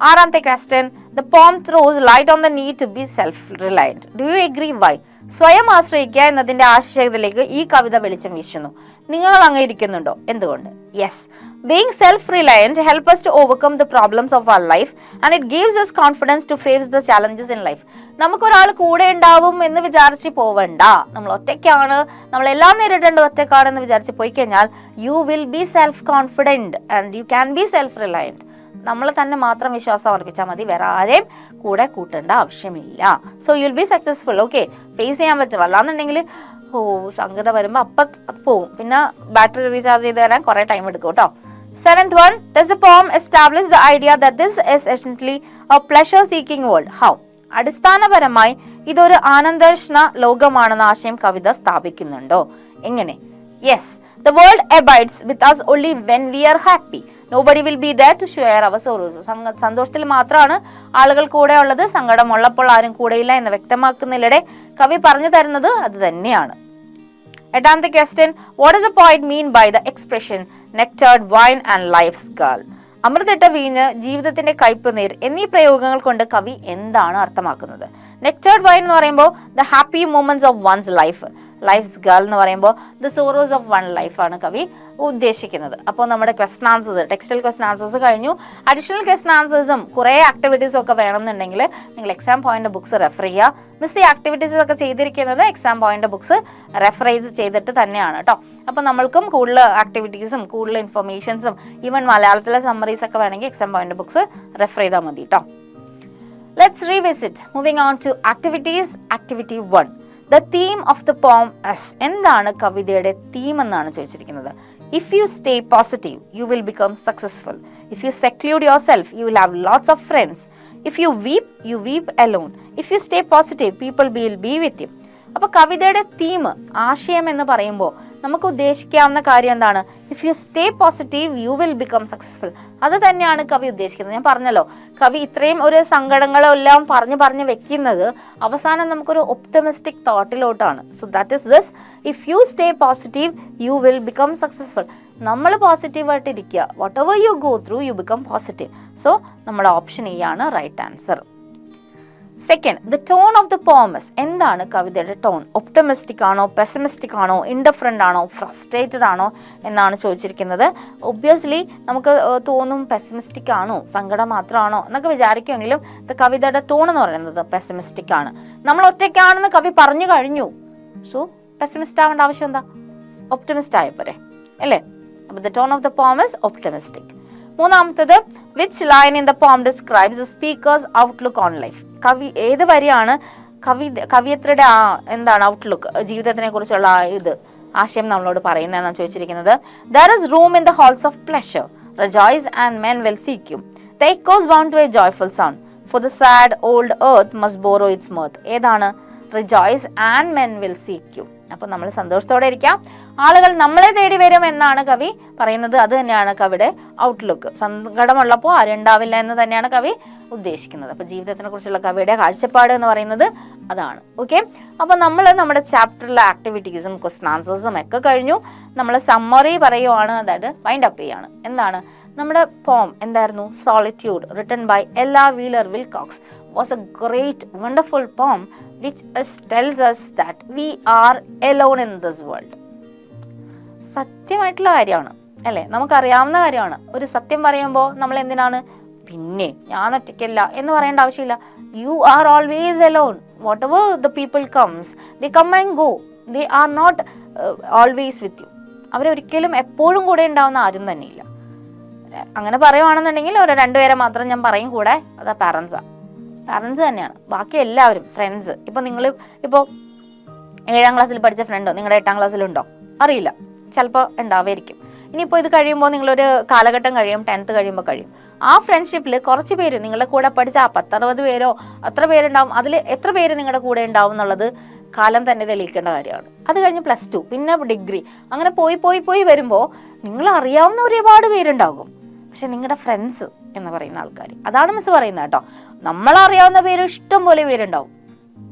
ആറാമത്തെ question, the poem throws light on the need to be self-reliant. Do you agree? Why? സ്വയം ആശ്രയിക്കുക എന്നതിന്റെ ആവശ്യകതയിലേക്ക് ഈ കവിത വെളിച്ചം വീശുന്നു. നിങ്ങൾ അംഗീകരിക്കുന്നുണ്ടോ? എന്തുകൊണ്ട്? Yes, being self-reliant helps us to overcome the problems of our life and it gives us confidence to face the challenges in life. നമുക്കൊരാൾ കൂടെ ഉണ്ടാവും എന്ന് വിചാരിച്ച് പോവണ്ട, നമ്മൾ ഒറ്റയ്ക്കാണ്, നമ്മളെല്ലാം നേരിടേണ്ടത് ഒറ്റയ്ക്കാണെന്ന് വിചാരിച്ച് പോയി കഴിഞ്ഞാൽ U will be self confident and you can be self reliant. നമ്മൾ തന്നെ മാത്രം വിശ്വാസം അർപ്പിച്ചാൽ മതി, വേറെ ആരെയും കൂടെ കൂട്ടേണ്ട ആവശ്യമില്ല. So you will be successful. Okay, face ചെയ്യാൻ പറ്റും. അല്ലാന്നുണ്ടെങ്കിൽ സംഗത വരുമ്പോൾ അപ്പം അത് പോവും, പിന്നെ ബാറ്ററി റീചാർജ് ചെയ്ത് തരാൻ കുറേ ടൈം എടുക്കും കേട്ടോ. Seventh one, does the poem establish the idea that this is essentially a pleasure-seeking world? How? അടിസ്ഥാനപരമായി ഇതൊരു ആനന്ദർഷ്ണ ലോകമാണെന്ന ആശയം കവിത സ്ഥാപിക്കുന്നുണ്ടോ? എങ്ങനെ? Yes, the world abides with us only when we are happy. Nobody will be there to share our sorrows. സന്തോഷത്തിൽ മാത്രമാണ് ആളുകൾ കൂടെ ഉള്ളത്, സങ്കടമുള്ളപ്പോൾ ആരും കൂടെയില്ല എന്ന് വ്യക്തമാക്കുന്നതിലൂടെ കവി പറഞ്ഞു തരുന്നത് അത് തന്നെയാണ്. എട്ടാമത്തെ question, what is the point mean by the expression nectared wine and life's gall? അമൃതിട്ട വീഞ്ഞ്, ജീവിതത്തിന്റെ കയ്പ് നീർ എന്നീ പ്രയോഗങ്ങൾ കൊണ്ട് കവി എന്താണ് അർത്ഥമാക്കുന്നത്? നെക്ടേർഡ് വൈൻ എന്ന് പറയുമ്പോൾ the happy moments of one's life, life's gall എന്ന് പറയുമ്പോൾ the sorrows of one life ആണ് കവി ഉദ്ദേശിക്കുന്നത്. അപ്പോൾ നമ്മുടെ question answers, textual question answers കഴിഞ്ഞു. അഡീഷണൽ ക്വസ്റ്റൻ ആൻസേഴ്സും കുറേ ആക്ടിവിറ്റീസും ഒക്കെ വേണമെന്നുണ്ടെങ്കിൽ നിങ്ങൾ എക്സാം പോയിന്റ് ബുക്സ് റെഫർ ചെയ്യുക. മിസ് ഈ ആക്ടിവിറ്റീസ് ഒക്കെ ചെയ്തിരിക്കുന്നത് എക്സാം പോയിന്റ് ബുക്സ് റെഫറൈസ് ചെയ്തിട്ട് തന്നെയാണ് കേട്ടോ. അപ്പോൾ നമ്മൾക്കും കൂടുതൽ ആക്ടിവിറ്റീസും കൂടുതൽ ഇൻഫർമേഷൻസും ഈവൻ മലയാളത്തിലെ സമ്മറീസ് ഒക്കെ വേണമെങ്കിൽ എക്സാം പോയിന്റ് ബുക്സ് റെഫർ ചെയ്താൽ മതി കേട്ടോ. Let's revisit. Moving on to activities. Activity 1. The theme of the poem is. എന്താണ് കവിതയുടെ തീം എന്നാണ് ചോദിച്ചിരിക്കുന്നത്. If you stay positive, you will become successful. If you seclude yourself, you will have lots of friends. If you weep alone. If you stay positive, people will be with you. അപ്പോൾ കവിതയുടെ theme, ആശയം എന്ന് പറയുമ്പോൾ നമുക്ക് ഉദ്ദേശിക്കാവുന്ന കാര്യം എന്താണ്? If you stay positive you will become successful. അത് തന്നെയാണ് കവി ഉദ്ദേശിക്കുന്നത്. ഞാൻ പറഞ്ഞല്ലോ, കവി ഇത്രയും ഒരു സങ്കടങ്ങളെല്ലാം പറഞ്ഞ് വെക്കുന്നത് അവസാനം നമുക്കൊരു ഒപ്റ്റമിസ്റ്റിക് തോട്ടിലോട്ടാണ്. So that is this, if you stay positive you will become successful. നമ്മൾ പോസിറ്റീവായിട്ട് ഇരിക്കുക. Whatever you go through you become positive. So നമ്മുടെ ഓപ്ഷൻ എ ആണ് right answer. Second, the tone of the poems. എന്താണ് കവിതയുടെ tone? Optimistic ആണോ, pessimistic ആണോ, indifferent ആണോ, ഫ്രസ്ട്രേറ്റഡ് ആണോ എന്നാണ് ചോദിച്ചിരിക്കുന്നത്. ഒബ്വിയസ്ലി നമുക്ക് തോന്നും പെസിമിസ്റ്റിക് ആണോ, സങ്കടം മാത്രമാണോ എന്നൊക്കെ വിചാരിക്കുമെങ്കിലും കവിതയുടെ ടോൺ എന്ന് പറയുന്നത് പെസിമിസ്റ്റിക് ആണ്. നമ്മൾ ഒറ്റയ്ക്കാണെന്ന് കവി പറഞ്ഞു കഴിഞ്ഞു. സോ പെസിമിസ്റ്റ് ആവേണ്ട ആവശ്യം എന്താ? ഒപ്റ്റമിസ്റ്റ് ആയപ്പോരെ അല്ലേ? അപ്പോൾ the tone of the poem is optimistic. മൂന്നാമത്തത്, which line in the poem describes the speaker's outlook on life. ഏത് വരിയാണ് കവിയത്രിയുടെ എന്താണ് ഔട്ട്ലുക്ക്, ജീവിതത്തിനെ കുറിച്ചുള്ള ആശയം നമ്മളോട് പറയുന്നതെന്നാണ് ചോദിച്ചിരിക്കുന്നത്. There is room in the halls of pleasure, rejoice and men will seek you. The echoes bound to a joyful sound, for the sad old earth must borrow its mirth. ഏതാണ്? Rejoice and men will seek you. അപ്പോൾ നമ്മൾ സന്തോഷത്തോടെ ഇരിക്കാം, ആളുകൾ നമ്മളെ തേടി വരും എന്നാണ് കവി പറയുന്നത്. അത് തന്നെയാണ് കവിയുടെ ഔട്ട്ലുക്ക്. സങ്കടമുള്ളപ്പോൾ ആരും ഉണ്ടാവില്ല എന്ന് തന്നെയാണ് കവി ഉദ്ദേശിക്കുന്നത്. അപ്പോൾ ജീവിതത്തിനെ കുറിച്ചുള്ള കവിയുടെ കാഴ്ചപ്പാട് എന്ന് പറയുന്നത് അതാണ്. ഓക്കെ, അപ്പോൾ നമ്മൾ നമ്മുടെ ചാപ്റ്ററിലെ ആക്ടിവിറ്റീസും ക്വസ്റ്റൻ ആൻസേഴ്സും ഒക്കെ കഴിഞ്ഞു. നമ്മൾ സമ്മറി പറയുവാണ്, അതായത് വൈൻഡ് അപ്പ് ചെയ്യാണ്. എന്താണ് നമ്മുടെ പോം? എന്തായിരുന്നു? സോളിറ്റ്യൂഡ്, റിട്ടൺ ബൈ എല്ല Wheeler Wilcox, was a great wonderful poem which tells us that we are alone in this world. സത്യമായിട്ടുള്ള കാര്യമാണ് അല്ലേ? നമുക്കറിയാവുന്ന കാര്യമാണ്. ഒരു സത്യം പറയുമ്പോൾ നമ്മൾ എന്തിനാണ് പിന്നെ ഞാൻ ഒറ്റയ്ക്കല്ല എന്ന് പറയേണ്ട ആവശ്യമില്ല. You are always alone. Whatever the people comes, they come and go, they are not always with you. അവരൊരിക്കലും എപ്പോഴും കൂടെ ഉണ്ടാവുന്ന ആരും തന്നെയില്ല. അങ്ങനെ പറയുവാണെന്നുണ്ടെങ്കിൽ ഒരു രണ്ടുപേരെ മാത്രം ഞാൻ പറയും കൂടെ, അതാ പാരൻസാണ്. പാരൻസ് തന്നെയാണ്, ബാക്കി എല്ലാവരും ഫ്രണ്ട്സ്. ഇപ്പം നിങ്ങൾ ഇപ്പോൾ 7ാം ക്ലാസ്സിൽ പഠിച്ച ഫ്രണ്ടോ നിങ്ങളുടെ 8ാം ക്ലാസ്സിലുണ്ടോ? അറിയില്ല, ചിലപ്പോൾ ഉണ്ടാവുമായിരിക്കും. ഇനിയിപ്പോൾ ഇത് കഴിയുമ്പോൾ നിങ്ങളൊരു കാലഘട്ടം കഴിയും, 10th കഴിയുമ്പോൾ കഴിയും. ആ ഫ്രണ്ട്ഷിപ്പിൽ കുറച്ച് പേര് നിങ്ങളുടെ കൂടെ പഠിച്ച 10-60 പേരോ അത്ര പേരുണ്ടാവും. അതിൽ എത്ര പേര് നിങ്ങളുടെ കൂടെ ഉണ്ടാവും എന്നുള്ളത് കാലം തന്നെ തെളിയിക്കേണ്ട കാര്യമാണ്. അത് കഴിഞ്ഞ് +2, പിന്നെ ഡിഗ്രി, അങ്ങനെ പോയി വരുമ്പോൾ നിങ്ങൾ അറിയാവുന്ന ഒരുപാട് പേരുണ്ടാകും. പക്ഷെ നിങ്ങളുടെ ഫ്രണ്ട്സ് എന്ന് പറയുന്ന ആൾക്കാർ, അതാണ് മിസ് പറയുന്നത് കേട്ടോ. നമ്മളറിയാവുന്ന പേര് ഇഷ്ടം പോലെ പേരുണ്ടാവും,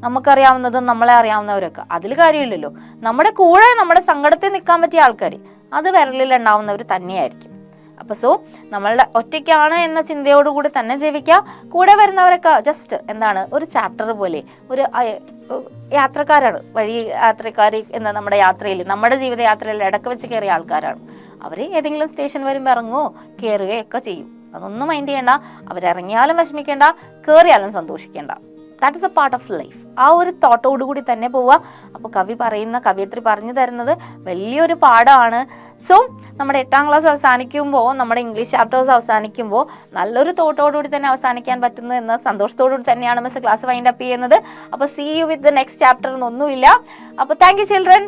നമുക്കറിയാവുന്നതും നമ്മളെ അറിയാവുന്നവരൊക്കെ. അതിൽ കാര്യമില്ലല്ലോ. നമ്മുടെ കൂടെ നമ്മുടെ സങ്കടത്തിൽ നിൽക്കാൻ പറ്റിയ ആൾക്കാർ, അത് വിരലിൽ ഉണ്ടാവുന്നവർ തന്നെയായിരിക്കും. അപ്പോൾ സോ നമ്മളുടെ ഒറ്റയ്ക്കാണ് എന്ന ചിന്തയോടുകൂടി തന്നെ ജീവിക്കുക. കൂടെ വരുന്നവരൊക്കെ ജസ്റ്റ് എന്താണ്, ഒരു ചാപ്റ്റർ പോലെ, ഒരു യാത്രക്കാരാണ്, വഴി യാത്രക്കാർ എന്ന നമ്മുടെ യാത്രയിൽ, നമ്മുടെ ജീവിതയാത്രയിൽ ഇടയ്ക്ക് വെച്ച് കയറിയ ആൾക്കാരാണ്. അവർ ഏതെങ്കിലും സ്റ്റേഷൻ വരുമ്പോൾ ഇറങ്ങുകയോ കയറുകയൊക്കെ ചെയ്യും. അതൊന്നും മൈൻഡ് ചെയ്യേണ്ട. അവരിറങ്ങിയാലും വിഷമിക്കേണ്ട, കയറിയാലും സന്തോഷിക്കേണ്ട. That is a part of life. ആ ഒരു തോട്ടോടുകൂടി തന്നെ പോവുക. അപ്പോൾ കവിയത്രി പറഞ്ഞു തരുന്നത് വലിയൊരു പാഠമാണ്. സോ നമ്മുടെ 8ാം ക്ലാസ് അവസാനിക്കുമ്പോൾ, നമ്മുടെ ഇംഗ്ലീഷ് ചാപ്റ്റേഴ്സ് അവസാനിക്കുമ്പോൾ നല്ലൊരു തോട്ടോടുകൂടി തന്നെ അവസാനിക്കാൻ പറ്റുന്നു എന്ന സന്തോഷത്തോടുകൂടി തന്നെയാണ് മിസ് ക്ലാസ് വൈൻഡ് അപ്പ് ചെയ്യുന്നത്. അപ്പോൾ see you with the next chapter എന്നൊന്നുമില്ല. അപ്പോൾ താങ്ക് യു ചിൽഡ്രൻ.